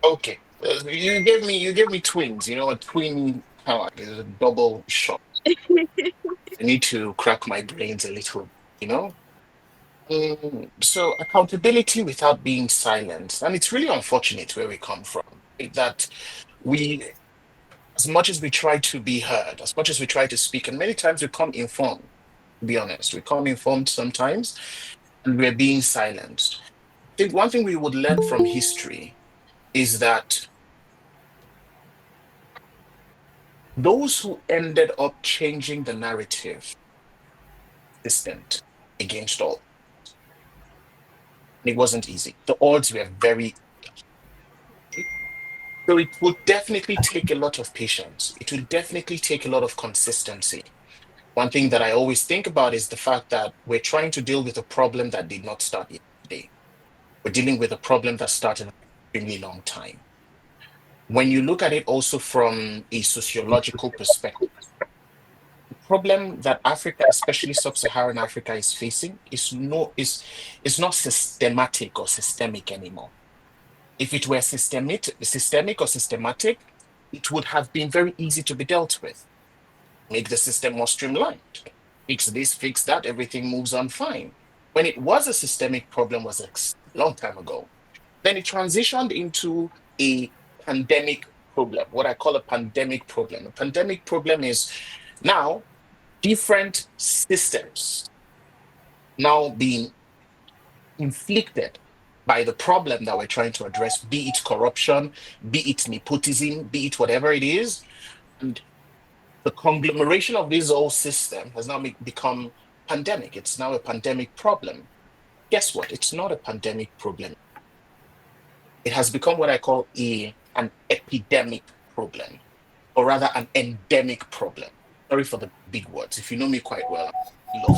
Okay, you gave me twins. You know, a twin power is a double shot. I need to crack my brains a little. You know. So accountability without being silenced, and it's really unfortunate where we come from. That we, as much as we try to be heard, as much as we try to speak, and many times we come informed. To be honest, we come informed sometimes, and we're being silenced. I think one thing we would learn from history is that Those who ended up changing the narrative, distant against all. It wasn't easy. The odds were very high. So it would definitely take a lot of patience. It will definitely take a lot of consistency. One thing that I always think about is the fact that we're trying to deal with a problem that did not start yesterday. We're dealing with a problem that started an extremely long time. When you look at it also from a sociological perspective, the problem that Africa, especially sub-Saharan Africa, is facing is not systematic or systemic anymore. If it were systemic or systematic, it would have been very easy to be dealt with. Make the system more streamlined. Fix this, fix that, everything moves on fine. When it was a systemic problem was a long time ago. Then it transitioned into a pandemic problem, what I call a pandemic problem. A pandemic problem is now different systems now being inflicted by the problem that we're trying to address, be it corruption, be it nepotism, be it whatever it is. And the conglomeration of this whole system has now become pandemic. It's now a pandemic problem. Guess what? It's not a pandemic problem. It has become what I call an epidemic problem, or rather an endemic problem. Sorry for the big words. If you know me quite well, I love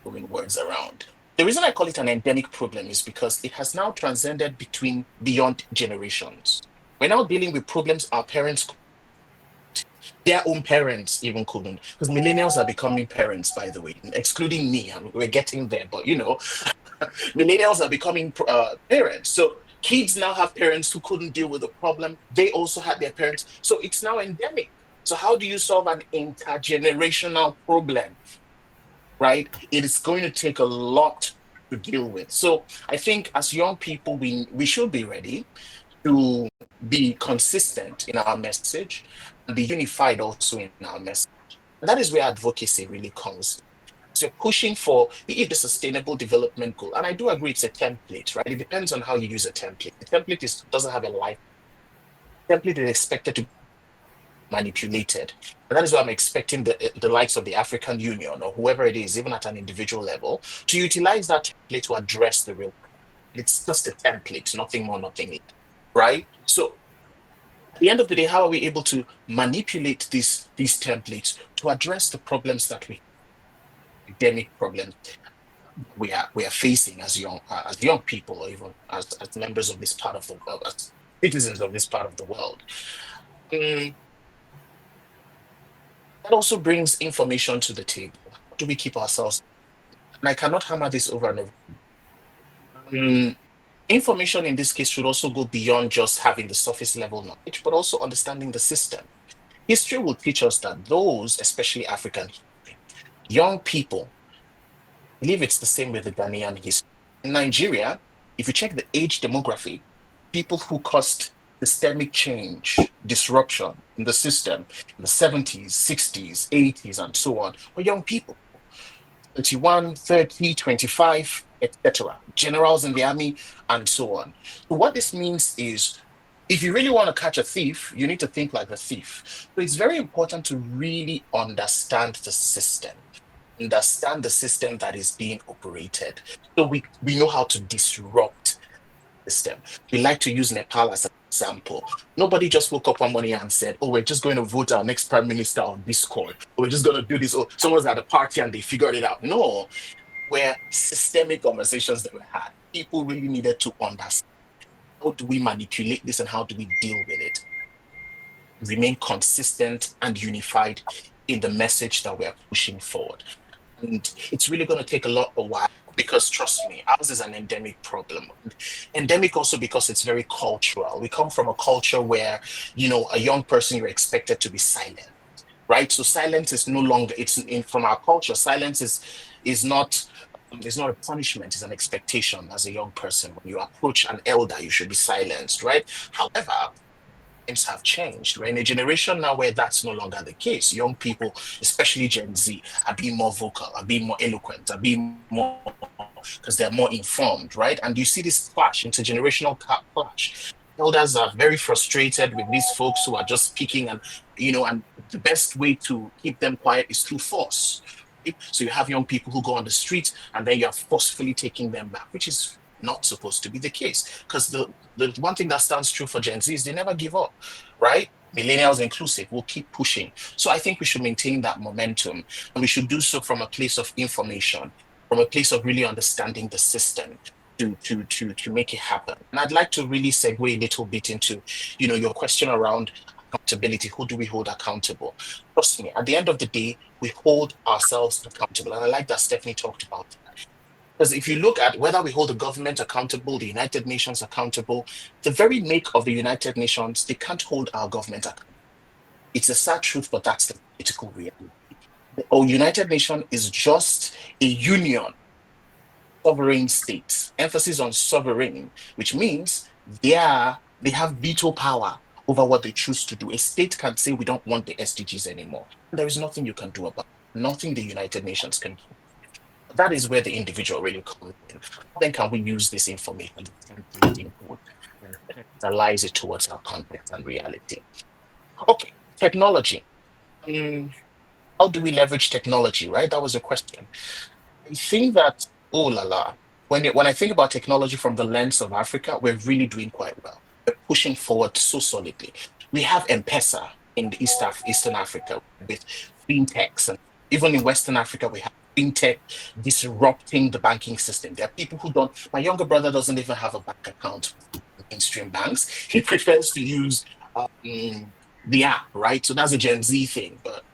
throwing words around. The reason I call it an endemic problem is because it has now transcended beyond generations. We're now dealing with problems our parents, their own parents even couldn't. Because millennials are becoming parents, by the way, excluding me. We're getting there, but millennials are becoming parents. So kids now have parents who couldn't deal with the problem. They also had their parents. So it's now endemic. So how do you solve an intergenerational problem? Right? It is going to take a lot to deal with. So I think as young people, we should be ready to be consistent in our message and be unified also in our message. And that is where advocacy really comes. So you're pushing for be it the sustainable development goal. And I do agree it's a template, right? It depends on how you use a template. The template doesn't have a life. The template is expected to be manipulated. And that is why I'm expecting the likes of the African Union or whoever it is, even at an individual level, to utilize that template to address the real problem. It's just a template, nothing more, nothing less, right? So at the end of the day, how are we able to manipulate these templates to address the problems that we endemic problems we are facing as young people, or even as members of this part of the world, as citizens of this part of the world. Mm, that also brings information to the table. How do we keep ourselves? And I cannot hammer this over and over. Mm, information in this case should also go beyond just having the surface level knowledge, but also understanding the system. History will teach us that those, especially African young people, I believe it's the same with the Ghanaian history. In Nigeria, if you check the age demography, people who caused systemic change, disruption in the system in the 70s, 60s, 80s, and so on were young people, 21, 30, 25, etc. Generals in the army, and so on. So what this means is if you really want to catch a thief, you need to think like a thief. So it's very important to really understand the system that is being operated. So we know how to disrupt the system. We like to use Nepal as an example. Nobody just woke up one morning and said, oh, we're just going to vote our next prime minister on Discord. Or we're just going to do this. Or someone's at a party and they figured it out. No, were systemic conversations that were had. People really needed to understand how do we manipulate this and how do we deal with it. Remain consistent and unified in the message that we're pushing forward. And it's really going to take a while because trust me, ours is an endemic problem. Endemic also because it's very cultural. We come from a culture where, a young person, you're expected to be silent, right? So silence is no longer, it's in from our culture, silence is not it's not a punishment, it's an expectation as a young person. When you approach an elder, you should be silenced, right? However, things have changed. We're in a generation now where that's no longer the case. Young people, especially Gen Z, are being more vocal, are being more eloquent, are being more because they're more informed, right? And you see this clash, intergenerational clash. Elders are very frustrated with these folks who are just speaking, and and the best way to keep them quiet is through force. Right? So you have young people who go on the street, and then you're forcefully taking them back, which is not supposed to be the case. Because the one thing that stands true for Gen Z is they never give up, right? Millennials inclusive will keep pushing. So I think we should maintain that momentum, and we should do so from a place of information, from a place of really understanding the system to make it happen. And I'd like to really segue a little bit into, your question around accountability. Who do we hold accountable? Trust me, at the end of the day, we hold ourselves accountable. And I like that Stephanie talked about it. Because if you look at whether we hold the government accountable, the United Nations accountable, the very make of the United Nations, they can't hold our government accountable. It's a sad truth, but that's the political reality. The United Nations is just a union, sovereign states, emphasis on sovereign, which means they have veto power over what they choose to do. A state can say we don't want the SDGs anymore. There is nothing you can do about it, nothing the United Nations can do. That is where the individual really comes in. How then can we use this information, this template input, and analyze it towards our context and reality? Okay, technology. Um, how do we leverage technology, right? That was a question. I think that, oh la la, when I think about technology from the lens of Africa, we're really doing quite well. We're pushing forward so solidly. We have M-Pesa in the Eastern Africa with fintechs, and even in Western Africa, we have fintech disrupting the banking system. There are people who don't. My younger brother doesn't even have a bank account with mainstream banks. He prefers to use the app, right? So that's a Gen Z thing, but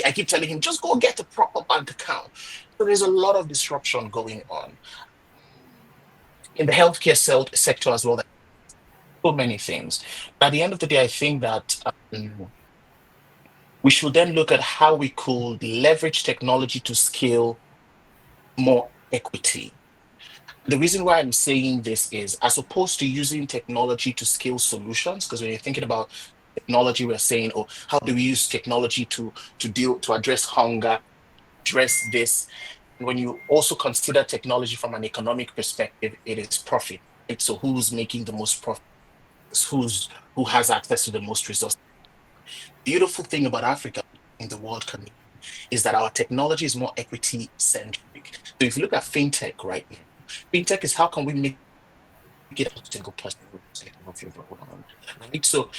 I keep telling him just go get a proper bank account. So there's a lot of disruption going on in the healthcare sector as well. There's so many things. But at the end of the day, I think that we should then look at how we could leverage technology to scale more equity. The reason why I'm saying this is, as opposed to using technology to scale solutions, because when you're thinking about technology, we're saying, oh, how do we use technology to address hunger, address this? When you also consider technology from an economic perspective, it is profit. Right? So who's making the most profit? Who has access to the most resources? Beautiful thing about Africa in the world community is that our technology is more equity centric. So if you look at fintech right now, fintech is how can we make it a single person of your brand, right? So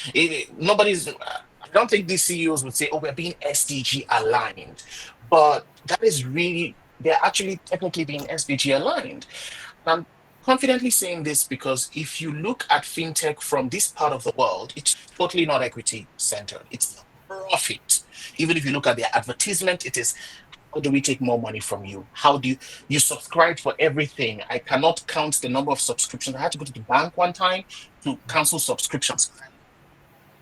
nobody's. I don't think these CEOs would say, "Oh, we're being SDG aligned," but that is really they're actually technically being SDG aligned. I'm confidently saying this because if you look at fintech from this part of the world, it's totally not equity centered. It's profit. Even if you look at their advertisement, it is how do we take more money from you? How do you subscribe for everything? I cannot count the number of subscriptions. I had to go to the bank one time to cancel subscriptions.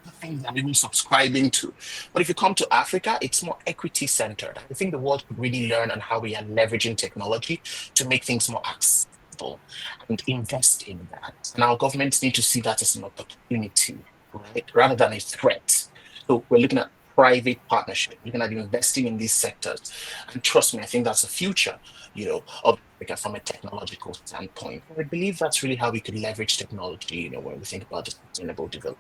The things I'm even subscribing to. But if you come to Africa, it's more equity centered. I think the world could really learn on how we are leveraging technology to make things more accessible and invest in that. And our governments need to see that as an opportunity, right? Rather than a threat. So we're looking at private partnership, looking at investing in these sectors. And trust me, I think that's the future, of Africa from a technological standpoint. I believe that's really how we could leverage technology, when we think about the sustainable development.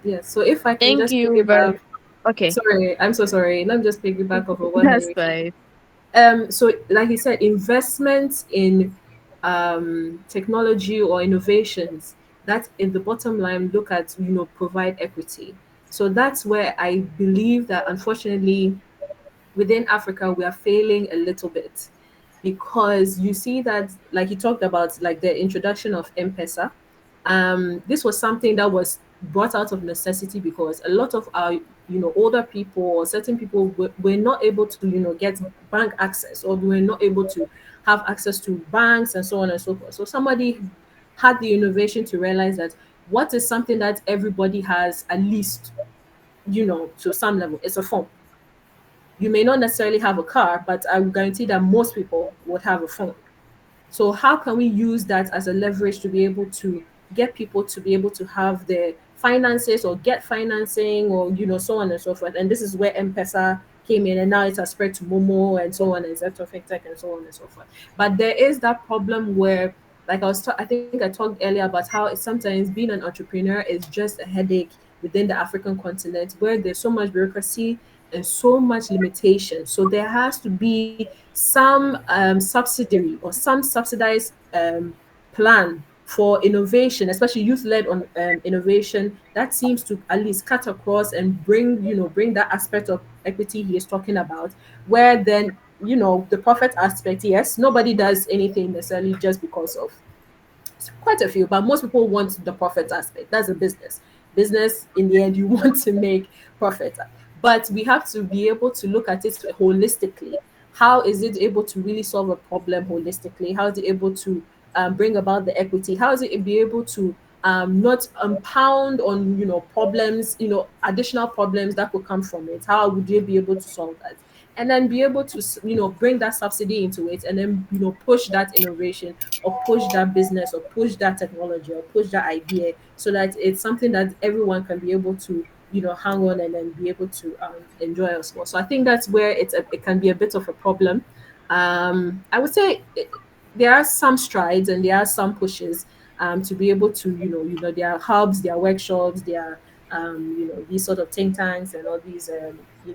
Yeah. So if I can Thank just you very. piggyback, Okay, sorry, I'm so sorry. Let me just piggyback off of what that's Henry. fine. So like he said, investments in technology or innovations, that in the bottom line look at, provide equity. So that's where I believe that unfortunately within Africa, we are failing a little bit because you see that, like you talked about, like the introduction of M-Pesa. This was something that was brought out of necessity because a lot of our, older people or certain people were not able to, get bank access, or were not able to have access to banks and so on and so forth. So somebody had the innovation to realize that what is something that everybody has at least, to some level, it's a phone. You may not necessarily have a car, but I would guarantee that most people would have a phone. So how can we use that as a leverage to be able to get people to be able to have their finances or get financing, or so on and so forth? And this is where M-Pesa came in, and now it has spread to Momo and so on and Zepto, FinTech and so on and so forth. But there is that problem where like I think I talked earlier about how it's sometimes being an entrepreneur is just a headache within the African continent where there's so much bureaucracy and so much limitation. So there has to be some subsidiary or some subsidized plan for innovation, especially youth-led on innovation that seems to at least cut across and bring, bring that aspect of equity he is talking about, where then, the profit aspect, yes, nobody does anything necessarily just because of, quite a few, but most people want the profit aspect. That's a business. Business, in the end, you want to make profit. But we have to be able to look at it holistically. How is it able to really solve a problem holistically? How is it able to bring about the equity? How is it be able to not pound on, problems, additional problems that could come from it? How would you be able to solve that? And then be able to, bring that subsidy into it, and then, push that innovation, or push that business, or push that technology, or push that idea, so that it's something that everyone can be able to, hang on and then be able to enjoy as well. So I think that's where it can be a bit of a problem. I would say there are some strides and there are some pushes to be able to, there are hubs, there are workshops, there are these sort of think tanks and all these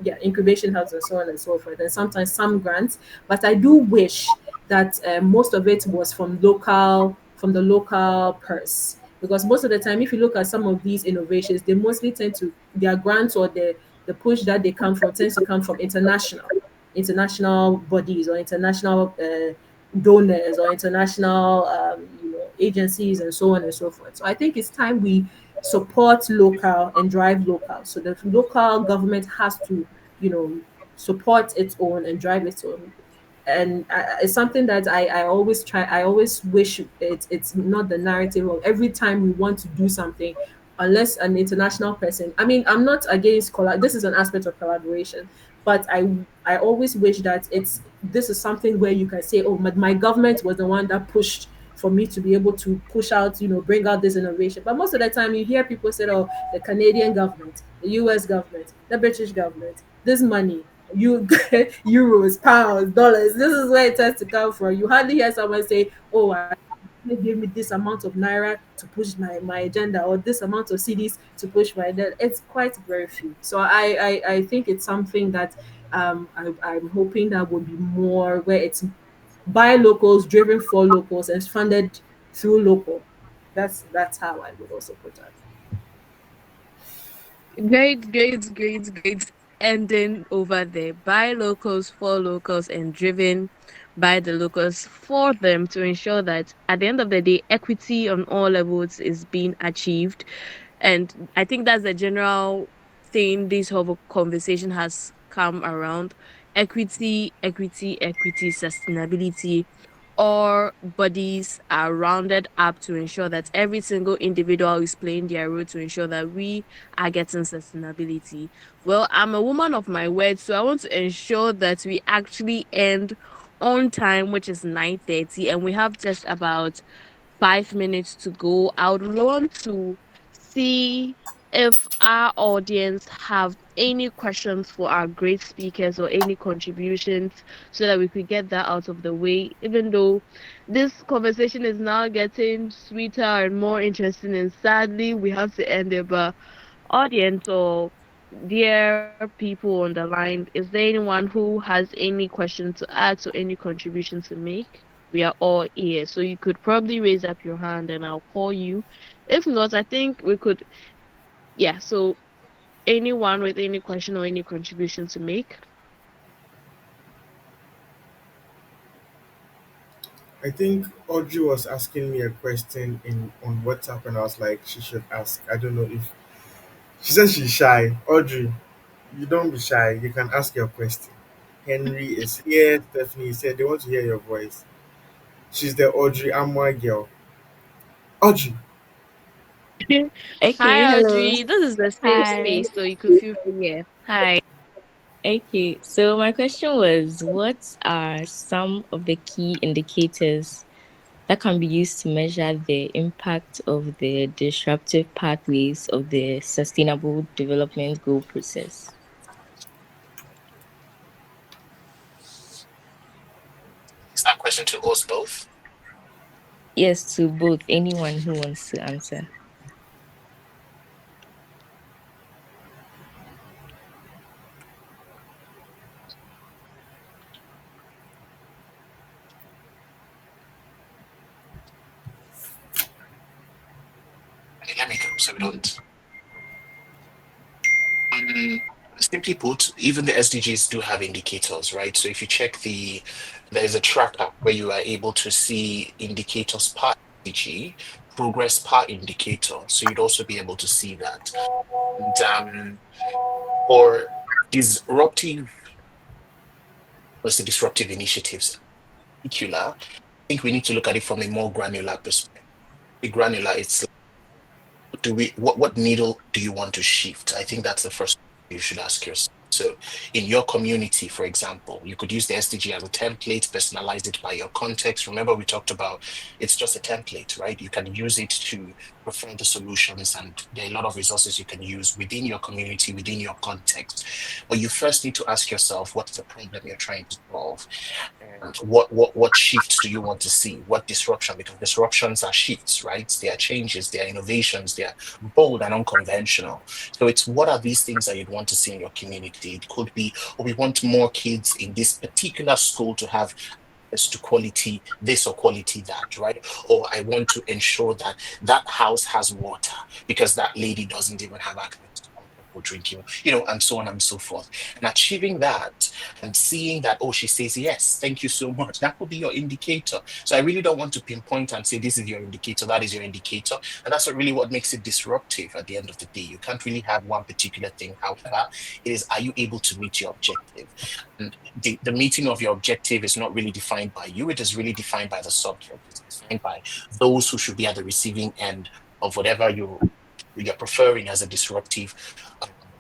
yeah, incubation hubs and so on and so forth, and sometimes some grants. But I do wish that most of it was from the local purse, because most of the time, if you look at some of these innovations, they mostly tend to, their grants or the push that they come from tends to come from international bodies, or international donors, or international agencies and so on and so forth. So I think it's time we support local and drive local. So the local government has to, support its own and drive its own. And it's something that I always try. I always wish it's not the narrative of every time we want to do something, unless an international person. I mean, I'm not against this is an aspect of collaboration, but I always wish that this is something where you can say, oh, my government was the one that pushed for me to be able to push out, bring out this innovation. But most of the time, you hear people say, oh, the Canadian government, the US government, the British government, this money, you euros, pounds, dollars. This is where it tends to come from. You hardly hear someone say, "Oh, they gave me this amount of naira to push my agenda, or this amount of CDs to push my agenda." It's quite very few. So I think it's something that I'm hoping that would be more where it's by locals, driven for locals, and funded through local. That's how I would also put that. Great, great, great, great ending over there. By locals, for locals, and driven by the locals for them, to ensure that at the end of the day, equity on all levels is being achieved. And I think that's the general thing this whole conversation has come around: equity, equity, equity, sustainability. All bodies are rounded up to ensure that every single individual is playing their role to ensure that we are getting sustainability. Well, I'm a woman of my word, so I want to ensure that we actually end on time, which is 9:30, and we have just about 5 minutes to go. I would want to see if our audience have any questions for our great speakers or any contributions, so that we could get that out of the way, even though this conversation is now getting sweeter and more interesting, and sadly we have to end it. But audience or dear people on the line, is there anyone who has any question to ask or any contribution to make? We are all here, so you could probably raise up your hand and I'll call you. If not, I think we could, yeah. So anyone with any question or any contribution to make? I think Audrey was asking me a question in on WhatsApp, and I was like, she should ask. I don't know if she says she's shy. Audrey, you don't be shy. You can ask your question. Henry is here. Stephanie said they want to hear your voice. She's the Audrey Amwa girl. Audrey, Okay, Hi, hello. Audrey. This is the safe Hi. space, so you could feel free here. Hi. Okay, so my question was, what are some of the key indicators that can be used to measure the impact of the disruptive pathways of the sustainable development goal process? Is that question to us both? Yes, to both. Anyone who wants to answer. Okay, let me go so we don't. Um, Simply put, even the SDGs do have indicators, right? So if you check there's a tracker where you are able to see indicators per SDG, progress per indicator. So you'd also be able to see that. And for disruptive, what's the disruptive initiatives in particular, I think we need to look at it from a more granular perspective. The granular, it's what needle do you want to shift? I think that's the first you should ask yourself. So in your community, for example, you could use the SDG as a template, personalize it by your context. Remember, we talked about it's just a template, right? You can use it to prefer the solutions, and there are a lot of resources you can use within your community, within your context. But you first need to ask yourself, what's the problem you're trying to solve? And what shifts do you want to see? What disruption? Because disruptions are shifts, right? They are changes, they are innovations, they are bold and unconventional. So it's what are these things that you'd want to see in your community? It could be, oh, we want more kids in this particular school to have access to quality this or quality that, right? Or I want to ensure that that house has water because that lady doesn't even have access to potable drinking, and so on and so forth. And achieving that and seeing that, oh, she says yes, thank you so much. That could be your indicator. So I really don't want to pinpoint and say this is your indicator, that is your indicator. And that's really what makes it disruptive at the end of the day. You can't really have one particular thing. However, it is, are you able to meet your objective? And the meeting of your objective is not really defined by you, it is really defined by the subject. It's defined by those who should be at the receiving end of whatever you're preferring as a disruptive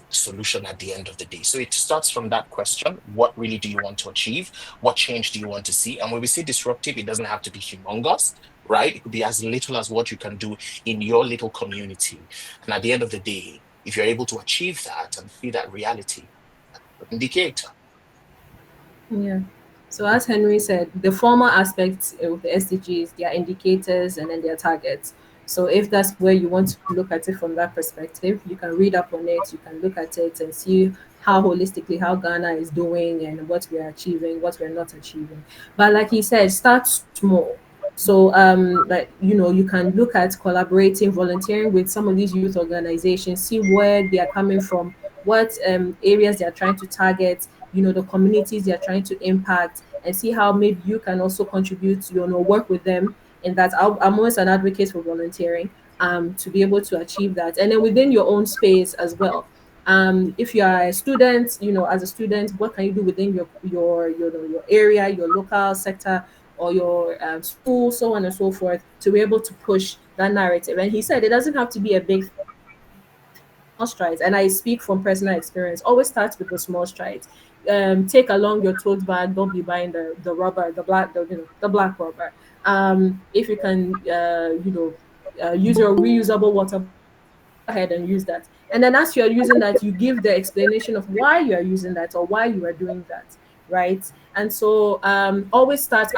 solution at the end of the day. So it starts from that question: what really do you want to achieve? What change do you want to see? And when we say disruptive, it doesn't have to be humongous, right? It could be as little as what you can do in your little community. And at the end of the day, if you're able to achieve that and see that reality, that's an indicator. Yeah. So as Henry said, the former aspects of the SDGs, their indicators and then their targets. So if that's where you want to look at it from that perspective, you can read up on it, you can look at it and see how holistically how Ghana is doing and what we are achieving, what we're not achieving. But like he said, start small. So like you can look at collaborating, volunteering with some of these youth organizations, see where they are coming from, what areas they are trying to target, the communities they are trying to impact, and see how maybe you can also contribute, work with them. And that I'm always an advocate for volunteering, to be able to achieve that. And then within your own space as well. If you are a student, as a student, what can you do within your area, your local sector, or your school, so on and so forth, to be able to push that narrative. And he said it doesn't have to be a big thing. It can be small strides. And I speak from personal experience. Always start with the small strides. Take along your tote bag. Don't be buying the rubber, the black rubber. If you can, use your reusable water bottle, go ahead and use that. And then as you're using that, you give the explanation of why you are using that or why you are doing that, right? And so always start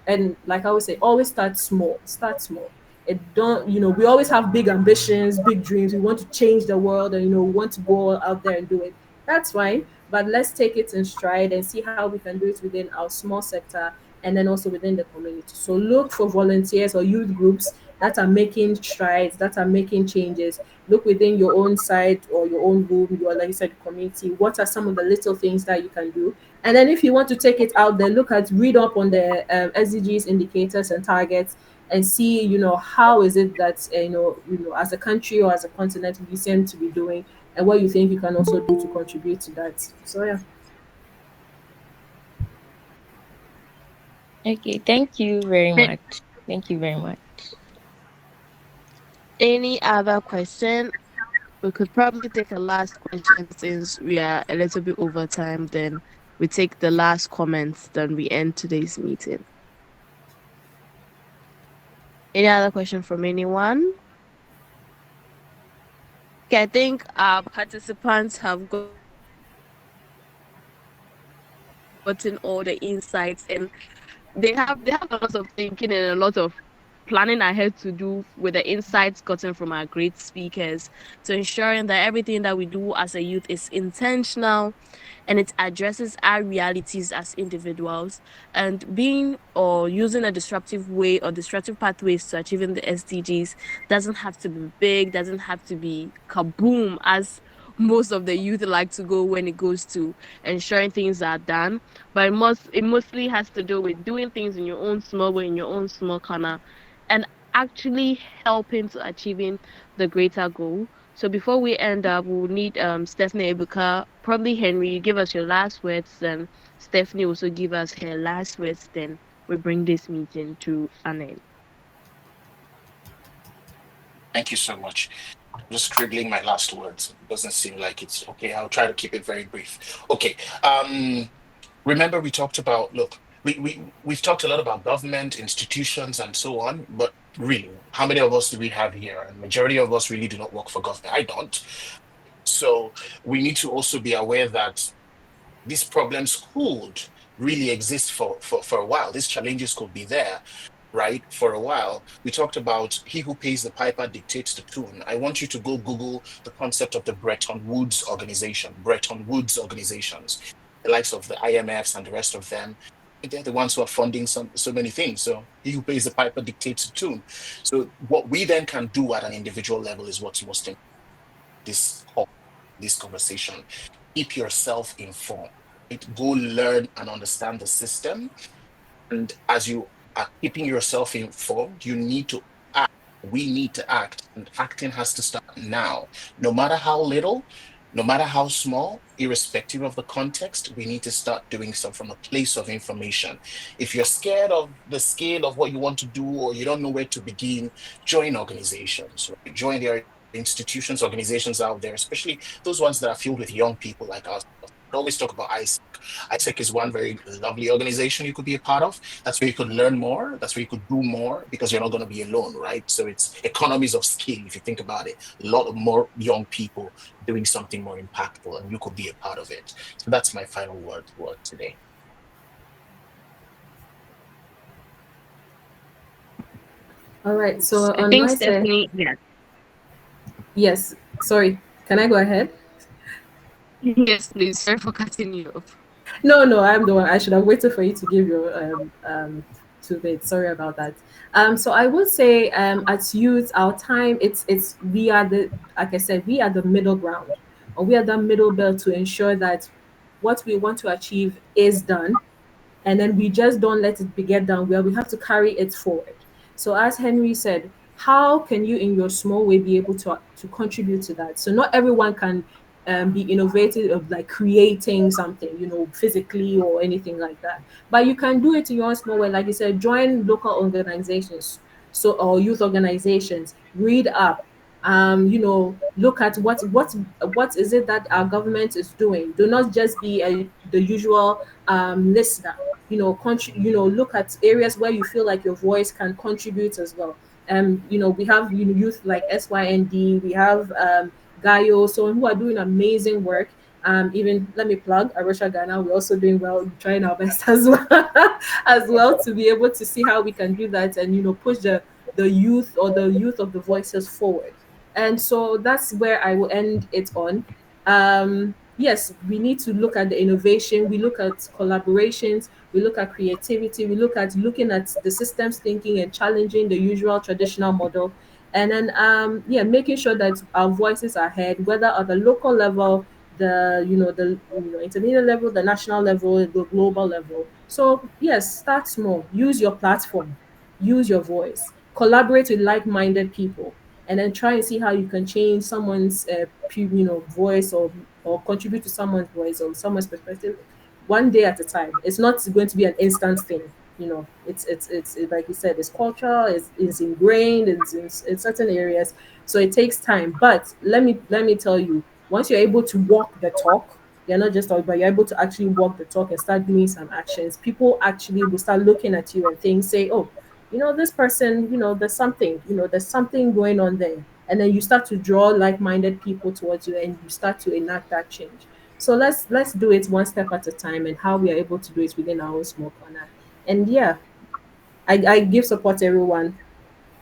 and like I always say, always start small. Start small. It don't, we always have big ambitions, big dreams. We want to change the world, and we want to go out there and do it. That's fine, but let's take it in stride and see how we can do it within our small sector and then also within the community. So look for volunteers or youth groups that are making strides, that are making changes. Look within your own side or your own room, your, like you said, community. What are some of the little things that you can do? And then if you want to take it out there, read up on the SDGs indicators and targets, and see, how is it that as a country or as a continent we seem to be doing, and what you think you can also do to contribute to that. So yeah. Okay, thank you very much. Thank you very much. Any other question? We could probably take a last question since we are a little bit over time. Then we take the last comments. Then we end today's meeting. Any other question from anyone? Okay, I think our participants have gotten all the insights, and they have a lot of thinking and a lot of reflection to do. planning ahead to do with the insights gotten from our great speakers, to ensuring that everything that we do as a youth is intentional and it addresses our realities as individuals, and being or using a disruptive way or disruptive pathways to achieving the SDGs doesn't have to be big, doesn't have to be kaboom as most of the youth like to go when it goes to ensuring things are done. But it mostly has to do with doing things in your own small way, in your own small corner, and actually helping to achieving the greater goal. So before we end up, we'll need Stephanie Ebuka, probably Henry, give us your last words, and Stephanie also give us her last words. Then we bring this meeting to an end. Thank you so much. I'm just scribbling my last words. It doesn't seem like it's okay. I'll try to keep it very brief. Okay. Remember we talked about, look, we've talked a lot about government, institutions, and so on, but really, how many of us do we have here? And majority of us really do not work for government. I don't. So we need to also be aware that these problems could really exist for a while. These challenges could be there, right, for a while. We talked about he who pays the piper dictates the tune. I want you to go Google the concept of the Bretton Woods organizations, the likes of the IMFs and the rest of them. They're the ones who are funding so many things. So he who pays the piper dictates the tune. So what we then can do at an individual level is what's most important. This call, this conversation. Keep yourself informed. Go learn and understand the system, and as you are keeping yourself informed, you need to act. We need to act, and acting has to start now. No matter how little, no matter how small, irrespective of the context, we need to start doing stuff from a place of information. If you're scared of the scale of what you want to do, or you don't know where to begin, join organizations, right? Join their institutions, organizations out there, especially those ones that are filled with young people like us. I always talk about ISEC. ISEC is one very lovely organization you could be a part of. That's where you could learn more. That's where you could do more, because you're not going to be alone, right? So it's economies of scale. If you think about it, a lot of more young people doing something more impactful, and you could be a part of it. So that's my final word today. All right. So I on think my side, Stephanie, yeah, yes. Sorry. Can I go ahead? yes, please. Sorry for cutting you off. No, no, I'm the one. I should have waited for you to give your 2 bits. Sorry about that. So I would say as youth, our time it's we are the, like I said, we are the middle ground, or we are the middle belt to ensure that what we want to achieve is done, and then we just don't let it be get done where we have to carry it forward. So as Henry said, how can you in your small way be able to contribute to that? So not everyone can be innovative of like creating something, physically or anything like that, but you can do it in your own small way. Like you said, join local organizations, so, or youth organizations, read up, look at what is it that our government is doing. Do not just be the usual listener. Look at areas where you feel like your voice can contribute as well. We have youth like SYND, we have Gaio, so who are doing amazing work. Even let me plug Arusha Ghana. We're also doing well, trying our best as well, as well, to be able to see how we can do that and push the youth of the voices forward. And so that's where I will end it on. Yes, we need to look at the innovation, we look at collaborations, we look at creativity, we looking at the systems thinking and challenging the usual traditional model. And then yeah, making sure that our voices are heard, whether at the local level, the intermediate level, the national level, the global level. So yes, start small, use your platform, use your voice, collaborate with like-minded people, and then try and see how you can change someone's voice, or contribute to someone's voice or someone's perspective, one day at a time. It's not going to be an instant thing. It's like you said, it's cultural, it's ingrained in certain areas, so it takes time. But let me tell you, once you're able to walk the talk, you're not just talking, but you're able to actually walk the talk and start doing some actions, people actually will start looking at you and say, oh, this person, there's something going on there. And then you start to draw like-minded people towards you, and you start to enact that change. So let's do it one step at a time, and how we are able to do it within our own small corner. And yeah, I give support to everyone.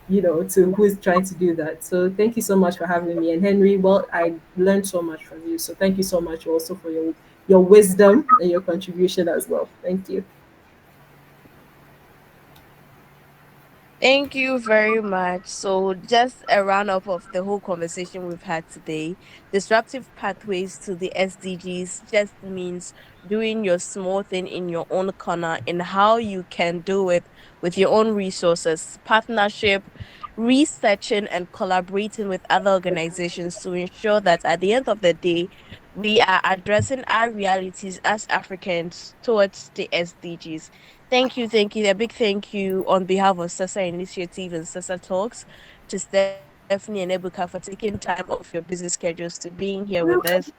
to who is trying to do that. So thank you so much for having me. And Henry, well, I learned so much from you. So thank you so much also for your wisdom and your contribution as well. Thank you. Thank you very much. So, just a round up of the whole conversation we've had today. Disruptive pathways to the SDGs just means doing your small thing in your own corner and how you can do it with your own resources, partnership, researching, and collaborating with other organizations to ensure that at the end of the day, we are addressing our realities as Africans towards the SDGs. Thank you. A big thank you on behalf of SESA Initiative and SESA Talks to Stephanie and Ebuka for taking time off your busy schedules to being here with us.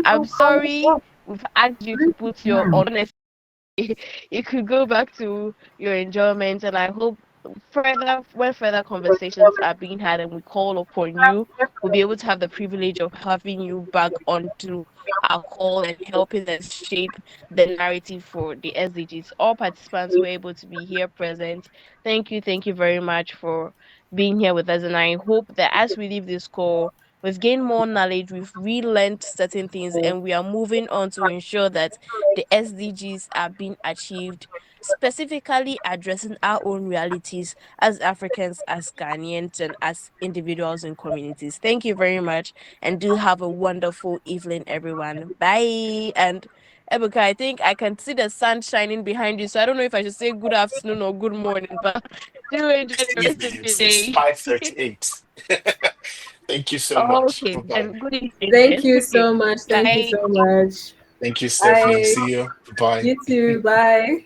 I'm sorry we've asked you to put your you could go back to your enjoyment, and I hope further when further conversations are being had and we call upon you, we'll be able to have the privilege of having you back onto our call and helping us shape the narrative for the SDGs. All participants were able to be here present. Thank you very much for being here with us, and I hope that as we leave this call, we've gained more knowledge, we've relearned certain things, and we are moving on to ensure that the SDGs are being achieved, specifically addressing our own realities as Africans, as Ghanaians, and as individuals and communities. Thank you very much, and do have a wonderful evening, everyone. Bye. And Ebuka, I think I can see the sun shining behind you, so I don't know if I should say good afternoon or good morning, but do enjoy the rest of Evening. your It's day. 5:38. Thank you so much. Okay, Bye bye. then good evening Thank then. you so much. Thank you Bye. so much. Thank you, Stephanie. Bye. See you. Bye. You too. Bye.